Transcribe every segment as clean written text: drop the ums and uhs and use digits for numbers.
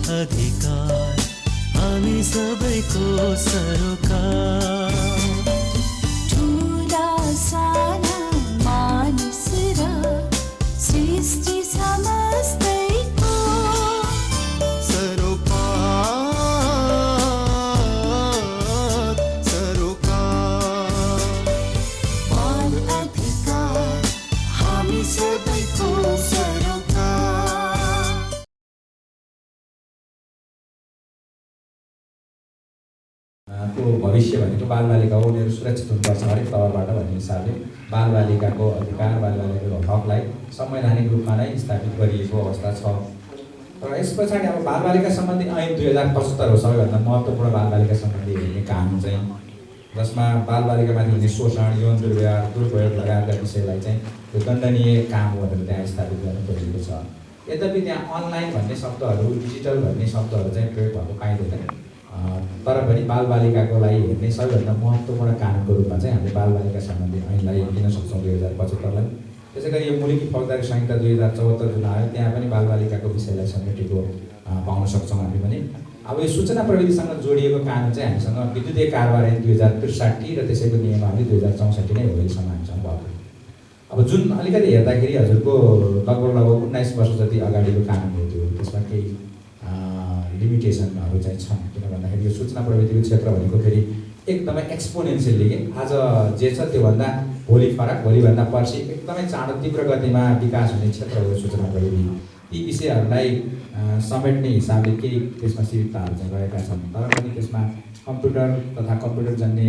अधिकार हामी सबैको सरोकार ठुला साना मानिस र सृष्टि समस्तैको सरोकार बाल अधिकार हामी सबैको सरोकार को भविष्य भनेको बालबालिका हो उनीहरू सुरक्षित हुनुपर्छ हरेक तवरबाट भन्ने हिसाबले बालबालिकाको अधिकार बालबालिकाको हकलाई संवैधानिक रूपमा नै स्थापित गरिएको अवस्था छ। र यस पछाडि अब बालबालिका सम्बन्धी ऐन 2075 हो सबैभन्दा महत्त्वपूर्ण बालबालिका सम्बन्धी हेर्ने कानुन चाहिँ, जसमा बालबालिकामाथि हुने शोषण यौन दुर्व्यवहार दुरुपयोग लगायतका विषयलाई चाहिँ यो दण्डनीय काम हो भनेर त्यहाँ स्थापित गर्नु खोजिएको छ। यद्यपि त्यहाँ अनलाइन भन्ने शब्दहरू डिजिटल भन्ने शब्दहरू चाहिँ प्रयोग भएको पाइँदैन। तर पनि बालबालिकाको लागि हेर्ने सबैभन्दा महत्त्वपूर्ण कानुनको रूपमा चाहिँ हामीले बालबालिका सम्बन्धी ऐनलाई लिन सक्छौँ 2075लाई। त्यसै गरी यो मुलुकी फौजदारी संहिता 2074 जुन आयो त्यहाँ पनि बालबालिकाको विषयलाई समेटेको पाउन सक्छौँ हामी पनि। अब यो सूचना प्रविधिसँग जोडिएको कानुन चाहिँ हामीसँग विद्युतीय कारोबार ऐन 2063 र त्यसैको नियमावली 2064 नै हो अहिलेसम्म हामीसँग भएको। अब जुन अलिकति हेर्दाखेरि हजुरको लगभग 19 वर्ष जति अगाडिको कानुन हो त्यो, त्यसमा केही लिमिटेसनहरू चाहिँ छन्। किन भन्दाखेरि यो सूचना प्रविधिको क्षेत्र भनेको फेरि एकदमै एक्सपोनेन्सियली आज जे छ त्योभन्दा भोलि फरक, भोलिभन्दा पर्सि एकदमै चाँडो तीव्र गतिमा विकास हुने क्षेत्र हो सूचना प्रविधि। ती विषयहरूलाई समेट्ने हिसाबले केही त्यसमा सीमितताहरू चाहिँ रहेका छन्। तर पनि त्यसमा कम्प्युटर तथा कम्प्युटरजन्य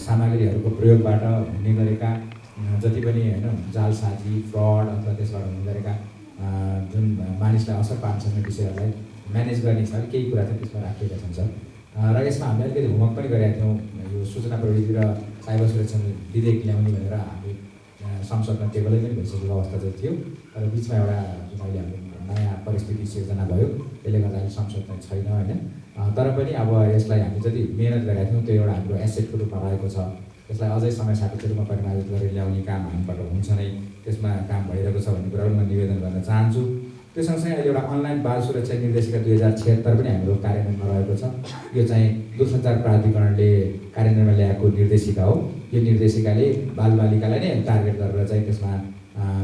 सामग्रीहरूको प्रयोगबाट हुने गरेका जति पनि होइन जालसाजी फ्रड अथवा त्यसबाट हुने गरेका जुन मानिसलाई असर पार्छन् विषयहरूलाई म्यानेज गर्ने हिसाबले केही कुरा चाहिँ त्यसमा राखिएका छन्। र यसमा हामीले अलिकति होमवर्क पनि गरेका थियौँ यो सूचना प्रविधि र साइबर सुरक्षा विधेयक ल्याउने भनेर हामीले संसदमा टेबलै पनि भइसकेको अवस्था चाहिँ थियो। तर बिचमा एउटा जुन अहिले हाम्रो नयाँ परिस्थिति सिर्जना भयो त्यसले गर्दाखेरि संसद चाहिँ छैन होइन। तर पनि अब यसलाई हामी जति मेहनत गरेका थियौँ त्यो एउटा हाम्रो एसेटको रूपमा रहेको छ। यसलाई अझै समय सापेक्ष रूपमा परिमार्जित गरेर ल्याउने काम हामीबाट हुन्छ नै, त्यसमा काम भइरहेको छ भन्ने कुरा पनि म निवेदन गर्न चाहन्छु। त्यो सँगसँगै अहिले एउटा अनलाइन बाल सुरक्षा निर्देशिका 2076 पनि हाम्रो कार्यान्वयनमा रहेको छ। यो चाहिँ दूरसञ्चार प्राधिकरणले कार्यान्वयनमा ल्याएको निर्देशिका हो। यो निर्देशिकाले बालबालिकालाई नै टार्गेट गरेर चाहिँ त्यसमा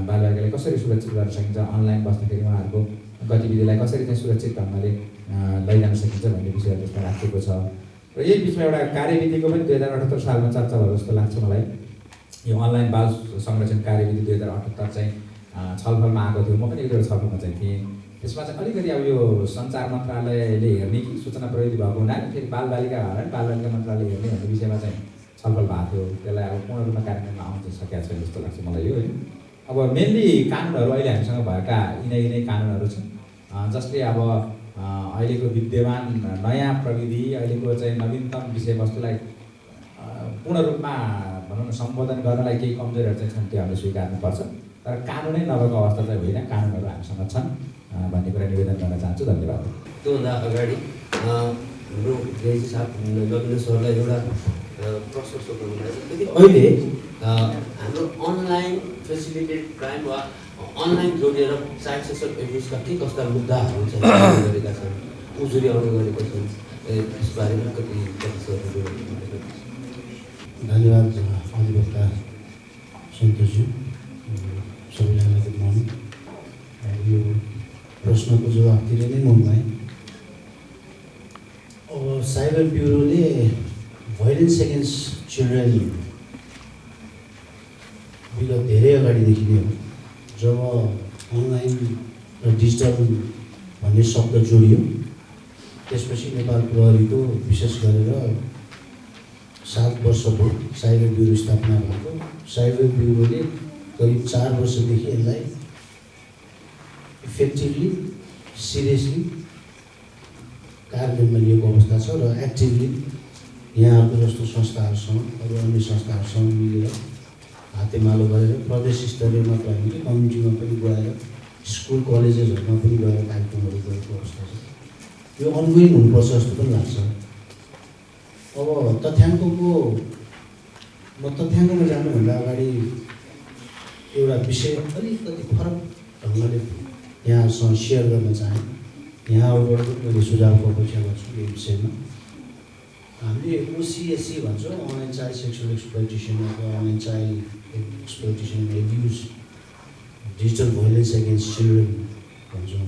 बालबालिकालाई कसरी सुरक्षित गर्न सकिन्छ, अनलाइन बस्दाखेरि उहाँहरूको गतिविधिलाई कसरी चाहिँ सुरक्षित ढङ्गले लैजान सकिन्छ भन्ने विषय त्यसमा राखिएको छ। र यही बिचमा एउटा कार्यविधिको पनि 2078 सालमा चर्चा भयो जस्तो लाग्छ मलाई। यो अनलाइन बाल संरक्षण कार्यविधि 2078 चाहिँ छलफलमा आएको थियो। म पनि एक दुईवटा छलफलमा चाहिँ थिएँ। त्यसमा चाहिँ अलिकति अब यो सञ्चार मन्त्रालयले हेर्ने कि सूचना प्रविधि भएको हुनाले फेरि बालबालिका भएर बालबालिका मन्त्रालयले हेर्ने भन्ने विषयमा चाहिँ छलफल भएको थियो। त्यसलाई अब पूर्ण रूपमा कार्यान्वयनमा आउन चाहिँ सकेको छैन जस्तो लाग्छ मलाई यो होइन। अब मेनली कानुनहरू अहिले हामीसँग भएका यिनै कानुनहरू छन् जसले अब अहिलेको विद्यमान नयाँ प्रविधि अहिलेको चाहिँ नवीनतम विषयवस्तुलाई पूर्ण रूपमा भनौँ न सम्बोधन गर्नलाई केही कमजोरीहरू चाहिँ छन्, त्यो हामीले स्वीकार्नुपर्छ। तर कानुनै नभएको अवस्था चाहिँ होइन, कानुनहरू हामीसँग छन् भन्ने कुरा निवेदन गर्न चाहन्छु। धन्यवाद। त्योभन्दा अगाडि हाम्रो गेजी साहब नवीन सरलाई एउटा प्रश्न सोध्नु। अहिले हाम्रो अनलाइन फेसिलिटेड क्राइम वा अनलाइन जोडिएर चाइल्ड सेक्सुअल एब्युजका के कस्ता मुद्दाहरू चाहिँ गरेका छन्, उजुरी आउने गरेका छन्, यसबारेमा कति धन्यवाद अधिवक्ता सन्तोषजी, सबैजनालाई गुड मर्निङ। यो प्रश्नको जवाफतिर नै म भएँ। अब साइबर ब्युरोले भाइलेन्स एगेन्स्ट चिल्ड्रेन विगत धेरै अगाडिदेखि नै हो। जब अनलाइन र डिजिटल भन्ने शब्द जोडियो त्यसपछि नेपाल प्रहरीको विशेष गरेर 7 वर्ष भयो साइबर ब्युरो स्थापना भएको। साइबर ब्युरोले करिब 4 वर्षदेखि यसलाई इफेक्टिभली सिरियसली कार्यान्वयनमा लिएको अवस्था छ र एक्टिभली यहाँहरूको जस्तो संस्थाहरूसँग अरू अन्य संस्थाहरूसँग मिलेर हातेमालो गरेर प्रदेश स्तरीय मात्र होइन कि कम्युनिटीमा पनि गएर स्कुल कलेजेसहरूमा पनि गएर कार्यक्रमहरू गरेको अवस्था छ। यो अनगोइङ हुनुपर्छ जस्तो पनि लाग्छ। अब तथ्याङ्कमा जानुभन्दा अगाडि एउटा विषय अलिकति फरक ढङ्गले यहाँहरूसँग सेयर गर्न चाहेँ। यहाँबाट पनि मैले सुझावको अपेक्षा गर्छु यो विषयमा। हामीले ओसिएससी भन्छौँ, अनलाइन चाइल्ड सेक्सुअल एक्सप्लोइटेसन अथवा online child exploitation and abuse, digital violence against children भन्छौँ।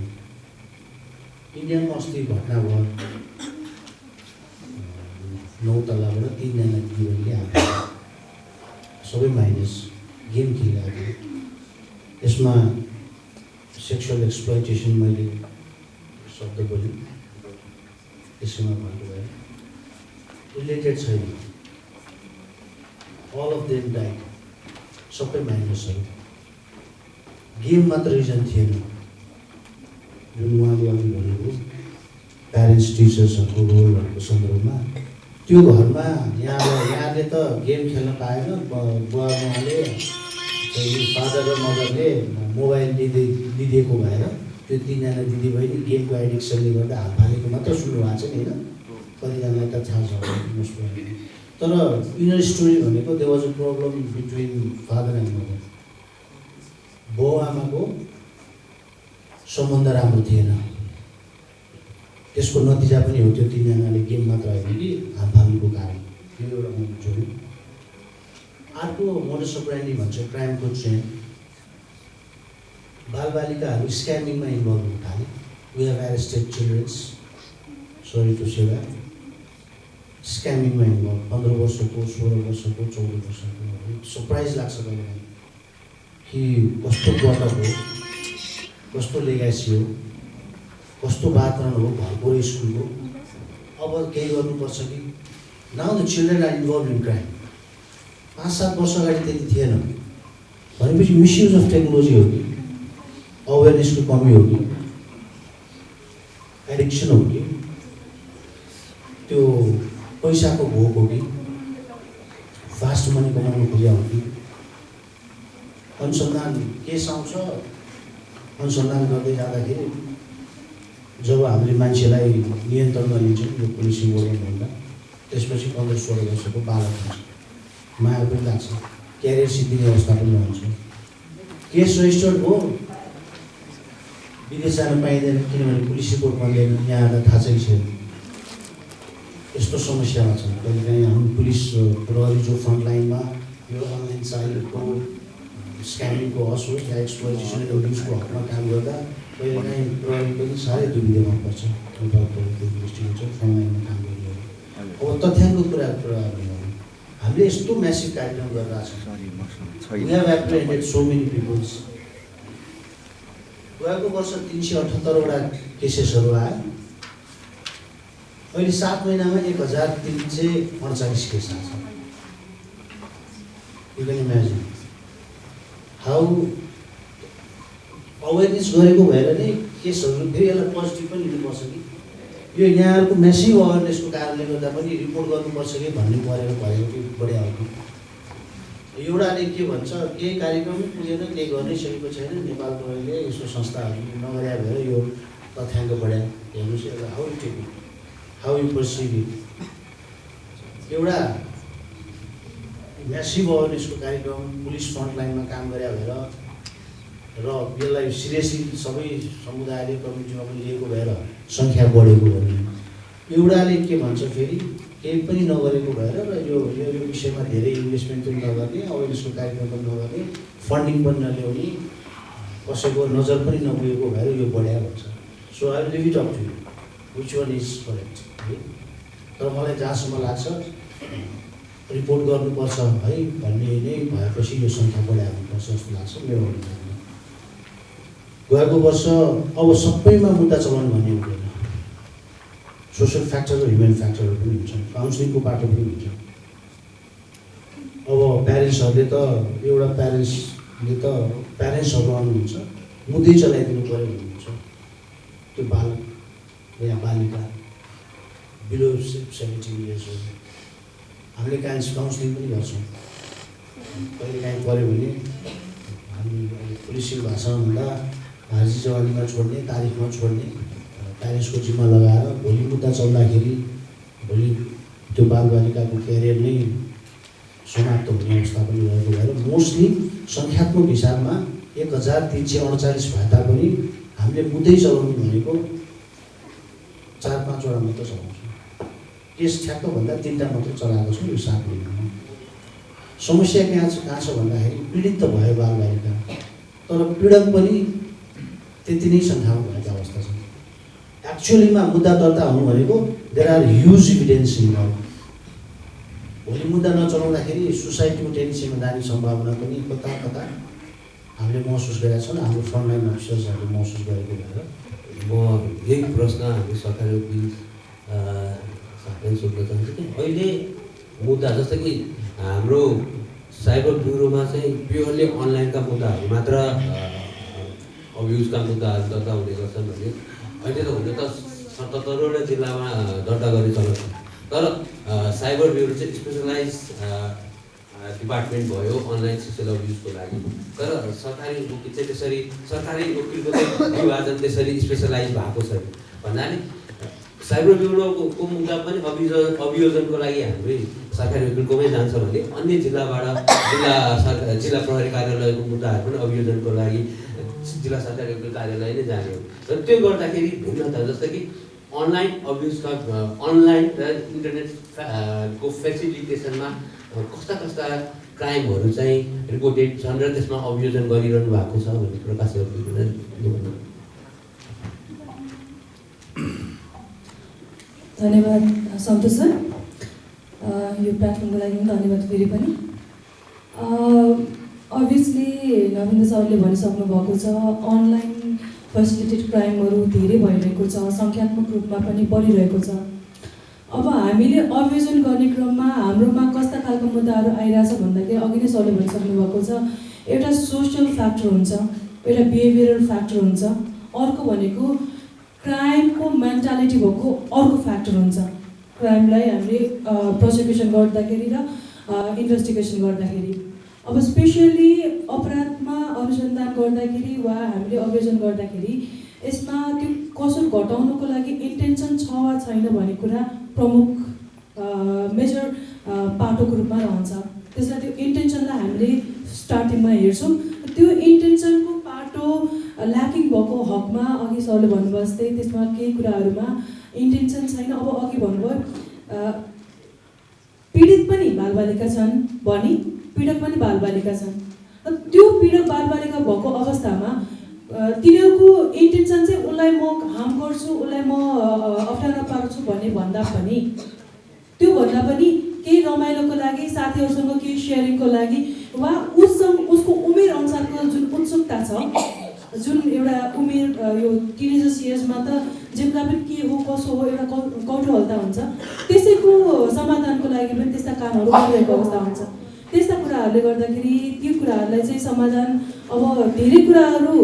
इन्डियामा अस्ति घटना भयो, 9 तलाबाट 3 जना दिदीबहिनीले आफ्नो सबै माइनस गेम खेलिरहेको थियो। यसमा सेक्सुअल एक्सप्लोइटेसन मैले शब्द बोलेँ, त्यसैमा भन्नुभयो रिलेटेड छैन। अल अफ देम डाइड, सबै माइनसहरू। गेम मात्र रिजन थिएन, जुन उहाँले अघि भनेको प्यारेन्ट्स टिचर्सहरूको रोलहरूको सन्दर्भमा। त्यो घरमा यहाँले त गेम खेल्न पाएन, बुवाले फादर र मदरले मोबाइल दिदिएको भएर त्यो 3 जना दिदीबहिनी गेमको एडिक्सनले गर्दा हात फालेको मात्र सुन्नु भएको छ नि होइन, कतिजनालाई त थाहा छ। तर इनर स्टोरी भनेको there was a problem between father and mother. बाउ आमाको सम्बन्ध राम्रो थिएन, त्यसको नतिजा पनि हो त्यो 3 जनाले गेम मात्र होइन कि हात फाल्नुको कारण। यो एउटा मैले जोडेँ। अर्को मोडस अप्रेन्डी भन्छ क्राइमको ट्रेन्ड। बालबालिकाहरू स्क्यामिङमा इन्भल्भ हुन थाले। We have arrested childrens, sorry to say that, स्क्यामिङमा इन्भल्भ। 15 वर्षको, 16 वर्षको, 14 वर्षको। सरप्राइज लाग्छ कहिले कि कस्तो गटक हो, कस्तो लेगासी हो, कस्तो वातावरण हो घरको र स्कुलको। अब केही गर्नुपर्छ कि now the children are involve in crime. 5-7 वर्ष अगाडि त्यति थिएन भनेपछि मिसयुज अफ टेक्नोलोजी हो कि अवेरनेसको कमी हो कि एडिक्सन हो कि त्यो पैसाको भोक हो कि फास्ट मनी कमाउनु खोज्या हो कि। अनुसन्धान केस आउँछ, अनुसन्धान गर्दै जाँदाखेरि जब हामीले मान्छेलाई नियन्त्रणमा लिन्छौँ यो पुलिस इन्भल्भमेन्ट भन्दा, त्यसपछि 15-16 वर्षको बालक हुन्छ। माया पनि लाग्छ, क्यारियर सिद्धिने अवस्था पनि हुन्छ। केस रजिस्टर्ड हो, विदेश जान पाइँदैन किनभने पुलिस रिपोर्ट बन्दैन, यहाँहरूलाई थाहा चाहिँ छैन। यस्तो समस्यामा छ। कहिलेकाहीँ हामी पुलिस प्रहरी जो फ्रन्टलाइनमा यो अनलाइन चाइल्डको स्क्यामिङको होस् या एक्सप्लोइटेसन एन्ड एब्युजको हकमा काम गर्दा कहिलेकाहीँ प्रहरी पनि साह्रै दुविधामा पर्छ। इन्भेस्टिगेसन फ्रन्टलाइनमा काम गरिरहेको। अब तथ्याङ्कको कुरा हामीले यस्तो म्यासिभ कार्यक्रम गरिरहेको छौँ। We have apprehended so many peoples. गएको वर्ष 378वटा केसेसहरू आयो। अहिले 7 महिनामा 1348 केस आएको छ। You can imagine how awareness गरेको भएर नै केसहरू फेरि यसलाई पोजिटिभ पनि लिनुपर्छ कि यो यहाँहरूको म्यासिभ अवेरनेसको कारणले गर्दा पनि रिपोर्ट गर्नुपर्छ कि भन्ने परेर भएको कि बढिया हो कि। एउटाले के भन्छ केही कार्यक्रम पुगेन, केही गर्नै सकेको छैन, नेपाल प्रहरीले यसो संस्थाहरू नगरे भएर यो तथ्याङ्क बढ्या। हेर्नुहोस् एउटा how you take it, how you perceive it. एउटा म्यासिभ अवेरनेसको कार्यक्रम पुलिस फ्रन्टलाइनमा काम गरे भएर र यसलाई सिरियसली सबै समुदायले कम्युनिटीमा पनि लिएको भएर सङ्ख्या बढेको भन्ने। एउटाले के भन्छ फेरि केही पनि नगरेको भएर र यो विषयमा धेरै इन्भेस्टमेन्ट पनि नगर्ने, अवेरनेसको कार्यक्रम पनि नगर्ने, फन्डिङ पनि नल्याउने, कसैको नजर पनि नपुगेको भएर यो बढ्या भन्छ। So I leave it up to you which one is correct है। तर मलाई जहाँसम्म लाग्छ रिपोर्ट गर्नुपर्छ है भन्ने नै भएपछि यो सङ्ख्या बढाइ हुनुपर्छ जस्तो लाग्छ मेरो अनुसार। गएको वर्ष अब सबैमा मुद्दा चलाउनु भन्ने हुँदैन। सोसल फ्याक्टर र ह्युमन फ्याक्टरहरू पनि हुन्छन्, काउन्सिलिङको बाटो पनि हुन्छ। अब प्यारेन्ट्सहरूले त एउटा प्यारेन्ट्सहरू आउनुहुन्छ, मुद्दै चलाइदिनु पऱ्यो भन्नुहुन्छ। त्यो बालक या बालिका बिलो 17 इयर्स हो। हामीले काउन्सिलिङ पनि गर्छौँ। कहिलेकाहीँ पऱ्यो भने हामी पुलिसिङ भाषामा भन्दा हाजी जवानीमा छोड्ने, तारिखमा छोड्ने, प्यारेन्ट्सको जिम्मा लगाएर भोलि मुद्दा चल्दाखेरि भोलि त्यो बालबालिकाको क्यारियर नै समाप्त हुने अवस्था पनि रहेको भएर मोस्टली सङ्ख्यात्मक हिसाबमा 1348 भए तापनि हामीले मुद्दै चलाउनु भनेको 4-5 वटा मात्र चलाउँछु। केस ठ्याक्क भन्दा 3टा मात्र चलाएको छु यो 7 महिनामा। समस्या कहाँ छ भन्दाखेरि पीडित त भयो बालबालिका, तर पीडक पनि त्यति नै सङ्ख्यामा भएको अवस्था छ। एक्चुअलीमा मुद्दा दर्ता हुनु भनेको there are huge evidence involve. भोलि मुद्दा नचलाउँदाखेरि सोसाइटीको टेन्सनमा जाने सम्भावना पनि कता कता हामीले महसुस गरेका छौँ, हाम्रो फ्रन्टलाइन अफिसर्सहरूले महसुस गरेको भएर म यही प्रश्न हामी सरकारी वकिल साथै सोध्न चाहन्छु कि अहिले मुद्दा जस्तो कि हाम्रो साइबर ब्युरोमा चाहिँ प्योरली अनलाइनका मुद्दाहरू मात्र अब्युजका मुद्दाहरू दर्ता हुने गर्छन् भने अहिले त हुन त 77वटा जिल्लामा दर्ता गरी चलाउँछ। तर साइबर ब्युरो चाहिँ स्पेसलाइज डिपार्टमेन्ट भयो अनलाइन सेक्सुअल अब्युजको लागि। तर सरकारी वकिल चाहिँ त्यसरी सरकारी वकिलको चाहिँ विभाजन त्यसरी स्पेसलाइज भएको छ भन्नाले साइबर ब्युरोको मुद्दा पनि अभियोजनको लागि हाम्रै सरकारी वकिलकोमै जान्छ भने अन्य जिल्लाबाट जिल्ला प्रहरी कार्यालयको मुद्दाहरू पनि अभियोजनको लागि जिल्ला सरकारी वकिल कार्यालय नै जाने हो। र त्यो गर्दाखेरि भिन्नता जस्तो कि अनलाइन अब्युजका अनलाइन र इन्टरनेट को फेसिलिटेसनमा कस्ता क्राइमहरू चाहिँ रिपोर्टेड छन् र त्यसमा अभियोजन गरिरहनु भएको छ भन्ने प्रकाश धन्यवाद सन्तोष सर, यो प्लेटफर्मको लागि पनि धन्यवाद फेरि पनि। अभियसली नवीन सरले भनिसक्नु भएको छ अनलाइन फेसिलिटेड क्राइमहरू धेरै भइरहेको छ, सङ्ख्यात्मक रूपमा पनि बढिरहेको छ। अब हामीले अभियोजन गर्ने क्रममा हाम्रोमा कस्ता खालको मुद्दाहरू आइरहेछ भन्दाखेरि अघि नै सरले भनिसक्नु भएको छ, एउटा सोसियल फ्याक्टर हुन्छ, एउटा बिहेभियरल फ्याक्टर हुन्छ, अर्को भनेको क्राइमको मेन्टालिटी भएको अर्को फ्याक्टर हुन्छ। क्राइमलाई हामीले प्रोसिक्युसन गर्दाखेरि र इन्भेस्टिगेसन गर्दाखेरि अब स्पेसली अपराधमा अनुसन्धान गर्दाखेरि वा हामीले अभियोजन गर्दाखेरि यसमा त्यो कसुर घटाउनको लागि इन्टेन्सन छ वा छैन भन्ने कुरा प्रमुख मेजर पाटोको रूपमा रहन्छ। त्यसलाई त्यो इन्टेन्सनलाई हामीले स्टार्टिङमा हेर्छौँ। त्यो इन्टेन्सनको पाटो ल्याकिङ भएको हकमा अघि सरले भन्नुभयो जस्तै त्यसमा केही कुराहरूमा इन्टेन्सन छैन। अब अघि भन्नुभयो पीडित पनि बालबालिका छन् भने पीडक पनि बालबालिका छन्। र त्यो पीडक बालबालिका भएको अवस्थामा तिनीहरूको इन्टेन्सन चाहिँ उसलाई म हार्म गर्छु, उसलाई म अप्ठ्यारो पार्छु भन्दा पनि त्यो भन्दा पनि केही रमाइलोको लागि, साथीहरूसँग केही सेयरिङको लागि वा उसको उमेर अनुसारको जुन उत्सुकता छ, जुन एउटा उमेर यो टिनेजर्स इयर्समा त जेमा पनि के हो कसो हो एउटा कौतूहलता हुन्छ, त्यसैको समाधानको लागि पनि त्यस्ता कामहरू गरिरहेको अवस्था हुन्छ। त्यस्ता कुराहरूले गर्दाखेरि त्यो कुराहरूलाई चाहिँ समाधान अब धेरै कुराहरू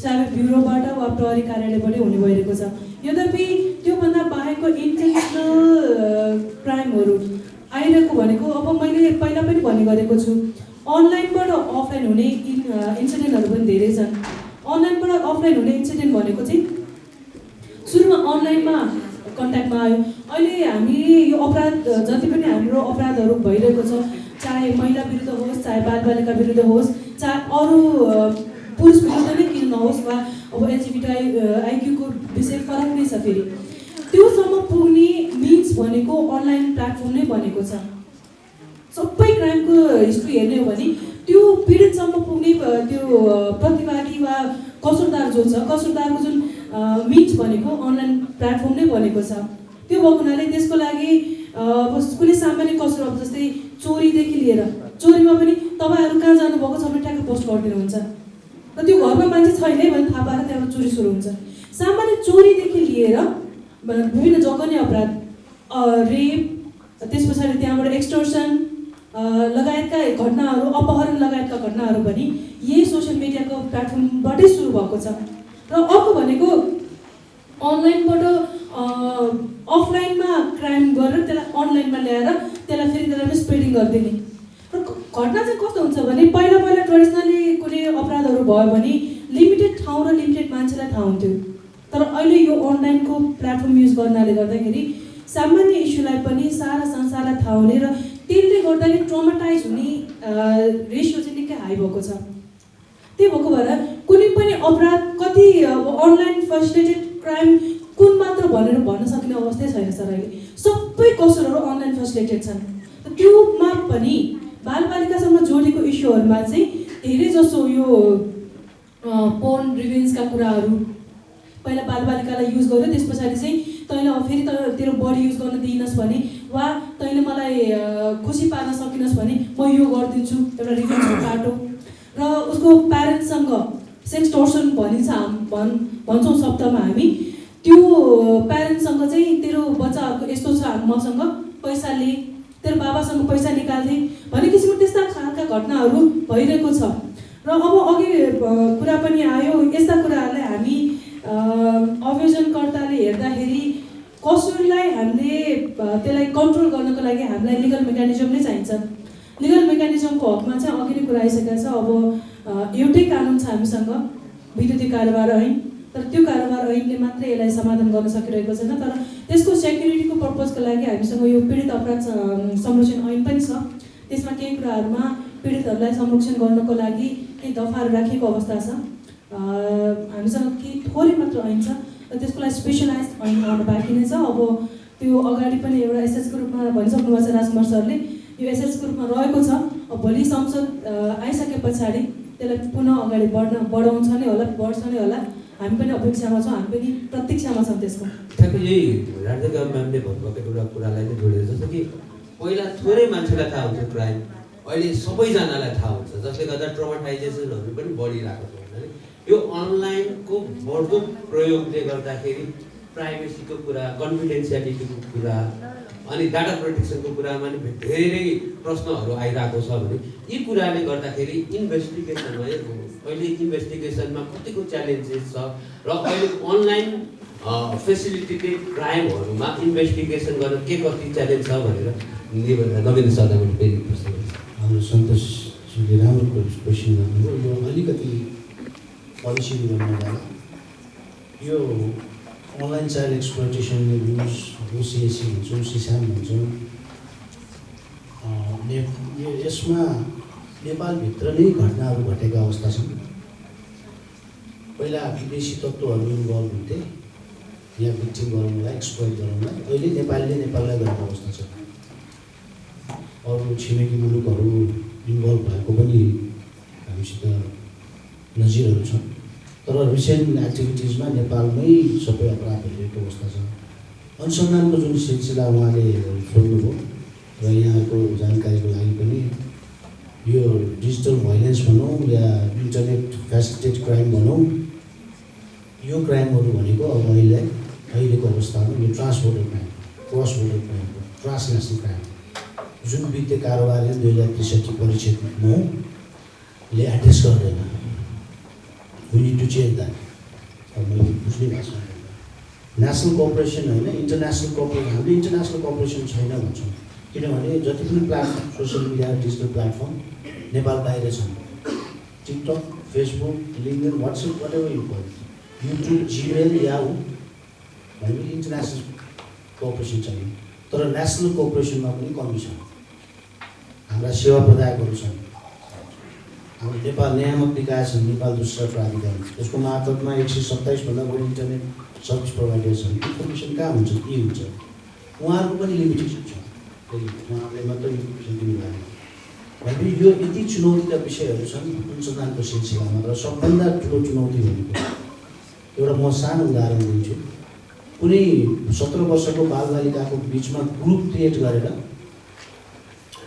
साइबर ब्युरोबाट वा प्रहरी कार्यालयबाटै हुने भइरहेको छ। यद्यपि त्योभन्दा बाहेकको इन्टेन्सनल क्राइमहरू आइरहेको भनेको अब मैले पहिला पनि भन्ने गरेको छु, अनलाइनबाट अफलाइन हुने इन्सिडेन्टहरू पनि धेरै छन्। अनलाइनबाट अफलाइन हुने इन्सिडेन्ट भनेको चाहिँ सुरुमा अनलाइनमा कन्ट्याक्टमा आयो। अहिले हामी यो अपराध जति पनि हाम्रो अपराधहरू भइरहेको छ, चाहे महिला विरुद्ध होस्, चाहे बालबालिका विरुद्ध होस्, चाहे अरू पुरुष विरुद्ध नै किन नहोस् वा अब एलजिबिटिआईक्यूको विषय फरक नै छ। फेरि त्योसम्म पुग्ने मिन्स भनेको अनलाइन प्लेटफर्म नै बनेको छ। सबै क्राइमको हिस्ट्री हेर्ने हो भने त्यो पीडितसम्म पुग्ने त्यो प्रतिवादी वा कसुरदार जो छ, कसुरदारको जुन मिन्स भनेको अनलाइन प्लेटफर्म नै बनेको छ। त्यो भएको हुनाले त्यसको लागि कुनै सामान्य कसुर अब जस्तै चोरीदेखि लिएर चोरीमा पनि तपाईँहरू कहाँ जानुभएको छ भने ठ्याक्क पोस्ट गरिदिनुहुन्छ र त्यो घरमा मान्छे छैन है भने थाहा पाएर त्यहाँबाट चोरी सुरु हुन्छ। सामान्य चोरीदेखि लिएर विभिन्न जघन्य अपराध, रेप, त्यस पछाडि त्यहाँबाट एक्सटोर्सन लगायतका घटनाहरू, अपहरण लगायतका घटनाहरू पनि यही सोसियल मिडियाको प्लेटफर्मबाटै सुरु भएको छ। र अर्को भनेको अनलाइनबाट अफलाइनमा क्राइम गरेर त्यसलाई अनलाइनमा ल्याएर त्यसलाई स्प्रेडिङ गरिदिने। र घटना चाहिँ कस्तो हुन्छ भने पहिला ट्रेडिसनली कुनै अपराधहरू भयो भने लिमिटेड ठाउँ र लिमिटेड मान्छेलाई थाहा हुन्थ्यो। तर अहिले यो अनलाइनको प्लेटफर्म युज गर्नाले गर्दाखेरि सामान्य इस्युलाई पनि सारा संसारलाई थाहा हुने र त्यसले गर्दाखेरि ट्रमाटाइज हुने रेसियो चाहिँ निकै हाई भएको छ। त्यही भएको भएर कुनै पनि अपराध कति अनलाइन फेसिलिटेड क्राइम कुन मात्र भनेर भन्न सक्ने अवस्थै छैन सर। अहिले सबै कसुरहरू अनलाइन फेसिलिटेड छन्। त्योमा पनि बालबालिकासँग जोडिएको इस्युहरूमा चाहिँ धेरै जसो यो पोर्न रिभेन्सका कुराहरू पहिला बालबालिकालाई युज गर्यो, त्यस पछाडि चाहिँ तैँले फेरि तेरो बडी युज गर्न दिइनस् भने वा तैँले मलाई खुसी पार्न सकिनस् भने म यो गरिदिन्छु, एउटा रिभेन्सको बाटो। र उसको प्यारेन्ट्ससँग सेक्स टर्सन भनिन्छ भन्छौँ शब्दमा हामी, त्यो प्यारेन्ट्ससँग चाहिँ तेरो बच्चाहरूको यस्तो छ, मसँग पैसा ले, तेरो बाबासँग पैसा निकाल्थे भन्ने किसिमको त्यस्ता खालका घटनाहरू भइरहेको छ। र अब अघि कुरा पनि आयो, यस्ता कुराहरूलाई हामी अभियोजनकर्ताले हेर्दाखेरि कसुरलाई हामीले त्यसलाई कन्ट्रोल गर्नको लागि हामीलाई लिगल मेकानिजम नै चाहिन्छ। लिगल मेकानिजमको हकमा चाहिँ अघि नै कुरा आइसकेको छ। अब एउटै कानुन छ हामीसँग, विद्युतीय कारोबार ऐन, तर त्यो कारोबार ऐनले मात्रै यसलाई समाधान गर्न सकिरहेको छैन। तर त्यसको सेक्युरिटीको पर्पजको लागि हामीसँग यो पीडित अपराध संरक्षण ऐन पनि छ। त्यसमा केही कुराहरूमा पीडितहरूलाई संरक्षण गर्नको लागि केही दफाहरू राखिएको अवस्था छ। हामीसँग केही थोरै मात्र ऐन छ र त्यसको लागि स्पेसलाइज ऐन आउनु बाँकी नै छ। अब त्यो अगाडि पनि एउटा एसएसको रूपमा भनिसक्नु भएको छ राजकुमार सरले, यो एसएसको रूपमा रहेको छ। अब भोलि संसद आइसके पछाडि त्यसलाई पुनः अगाडि बढाउँछ नै होला, बढ्छ नै होला। हामी पनि अपेक्षामा छौँ, हामी पनि प्रतीक्षामा छौँ त्यसको। ठ्याक्कै यही राधिका म्यामले भन्नुभएको एउटा कुरालाई नै जोडेर, जस्तो कि पहिला थोरै मान्छेलाई थाहा हुन्छ क्राइम, अहिले सबैजनालाई थाहा हुन्छ, जसले गर्दा ट्रमाटाइजेसनहरू पनि बढिरहेको छ। भने यो अनलाइनको बढ्दो प्रयोगले गर्दाखेरि प्राइभेसीको कुरा, कन्फिडेन्सियालिटीको कुरा अनि डाटा प्रोटेक्सनको कुरामा नि धेरै प्रश्नहरू आइरहेको छ। भने यी कुराले गर्दाखेरि इन्भेस्टिगेसनमा अहिले इन्भेस्टिगेसनमा कतिको च्यालेन्जेस छ र अहिले अनलाइन फेसिलिटेटेड क्राइमहरूमा इन्भेस्टिगेसन गर्न के कति च्यालेन्ज छ भनेर नवीन सरलाई मैले फेरि प्रश्न गर्छु। हाम्रो सन्तोषजीले राम्रो क्वेसन गर्नुभयो। यो अलिकति पोलिसी गर्न जाँदा यो अनलाइन चाइल्ड एक्सप्लोइटेसनले युज ओसिएसी भन्छौँ, सिसाम भन्छौँ, यसमा नेपालभित्र नै घटनाहरू घटेका अवस्था छन्। पहिला विदेशी तत्त्वहरू इन्भल्भ हुन्थे यहाँ भिक्टिम गराउनलाई, एक्सप्लोइट गराउनलाई। अहिले नेपाललाई गरेको अवस्था छ। अरू छिमेकी मुलुकहरू इन्भल्भ भएको पनि हामीसित नजिरहरू छन्। तर रिसेन्ट एक्टिभिटिजमा नेपालमै सबै अपराध भइरहेको अवस्था छ। अनुसन्धानको जुन सिलसिला उहाँले सोध्नुभयो र यहाँको जानकारीको लागि पनि यो डिजिटल भाइलेन्स भनौँ या इन्टरनेट फेसिलिटेड क्राइम भनौँ, यो क्राइमहरू भनेको अब अहिलेको अवस्थामा यो transborder crime, cross border crime, transnational crime जुन वित्तीय कारोबारले 2063 परिच्छेद 9ले एड्रेस गर्दैन। We need to change that. अब मैले बुझ्ने भएको छ, नेसनल कोअपरेसन होइन, इन्टरनेसनल कोअपरेसन। हामीले इन्टरनेसनल कोअपरेसन छैन भन्छौँ, किनभने जति पनि platform, social media, digital platform Nepal बाहिर छन्। TikTok, Facebook, LinkedIn, WhatsApp, whatever you call, YouTube, Gmail, Yahoo, हामीले इन्टरनेसनल कोअपरेसन छैन। तर नेसनल कोअपरेसनमा पनि कमी छ। हाम्रा सेवा प्रदायकहरू छन्, हाम्रो नेपाल नियामक निकाय छन्, नेपाल दूषित प्राधिकरण, त्यसको मार्फतमा 127 भन्दा बढी इन्टरनेट सर्भिस प्रोभाइडर छन्। इन्फर्मेसन कहाँ हुन्छ, के हुन्छ, उहाँहरूको पनि लिमिटेसन छ। उहाँहरूले मात्र इन्फर्मेसन दिनु भएन। भने यो यति चुनौतीका विषयहरू छन् अनुसन्धानको सिलसिलामा। र सबभन्दा ठुलो चुनौती भनेको एउटा म सानो उदाहरण दिन्छु। कुनै 17 वर्षको बालबालिकाको बिचमा ग्रुप क्रिएट गरेर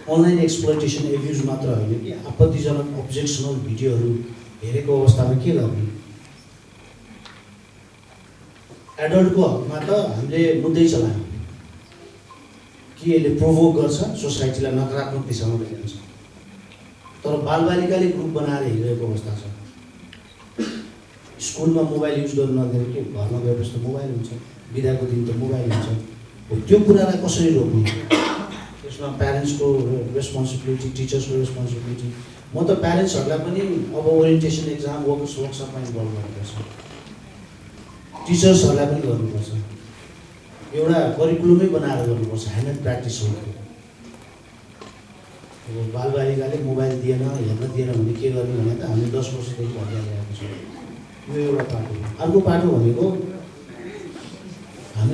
अनलाइन एक्सप्लोइटेसन, एब्युज मात्र होइन कि आपत्तिजनक अब्जेक्सनल भिडियोहरू हेरेको अवस्थामा के गर्ने? एडल्टको हकमा त हामीले मुद्दै चलायौँ कि यसले प्रोभोक गर्छ, सोसाइटीलाई नकारात्मक दिशामा लैजान्छ। तर बालबालिकाले ग्रुप बनाएर हिँडिरहेको अवस्था छ। स्कुलमा मोबाइल युज गर्नु नदिने कि घरमा गएपछि त मोबाइल हुन्छ, बिदाको दिन त मोबाइल हुन्छ। त्यो कुरालाई कसरी रोक्ने? त्यसमा प्यारेन्ट्सको रेस्पोन्सिबिलिटी, टिचर्सको रेस्पोन्सिबिलिटी। म त प्यारेन्ट्सहरूलाई पनि अब ओरिएन्टेसन एक्जाम, वर्कसपमा इन्भल्भ गर्नुपर्छ, टिचर्सहरूलाई पनि गर्नुपर्छ, एउटा करिकुलमै बनाएर गर्नुपर्छ, ह्यान्ड एन्ड प्र्याक्टिस हो। अब बालबालिकाले मोबाइल दिएन, हेर्न दिएन भने के गर्ने भने त हामीले 10 वर्षदेखि भनिरहेको छौँ। यो एउटा पाटो हो। अर्को पाटो भनेको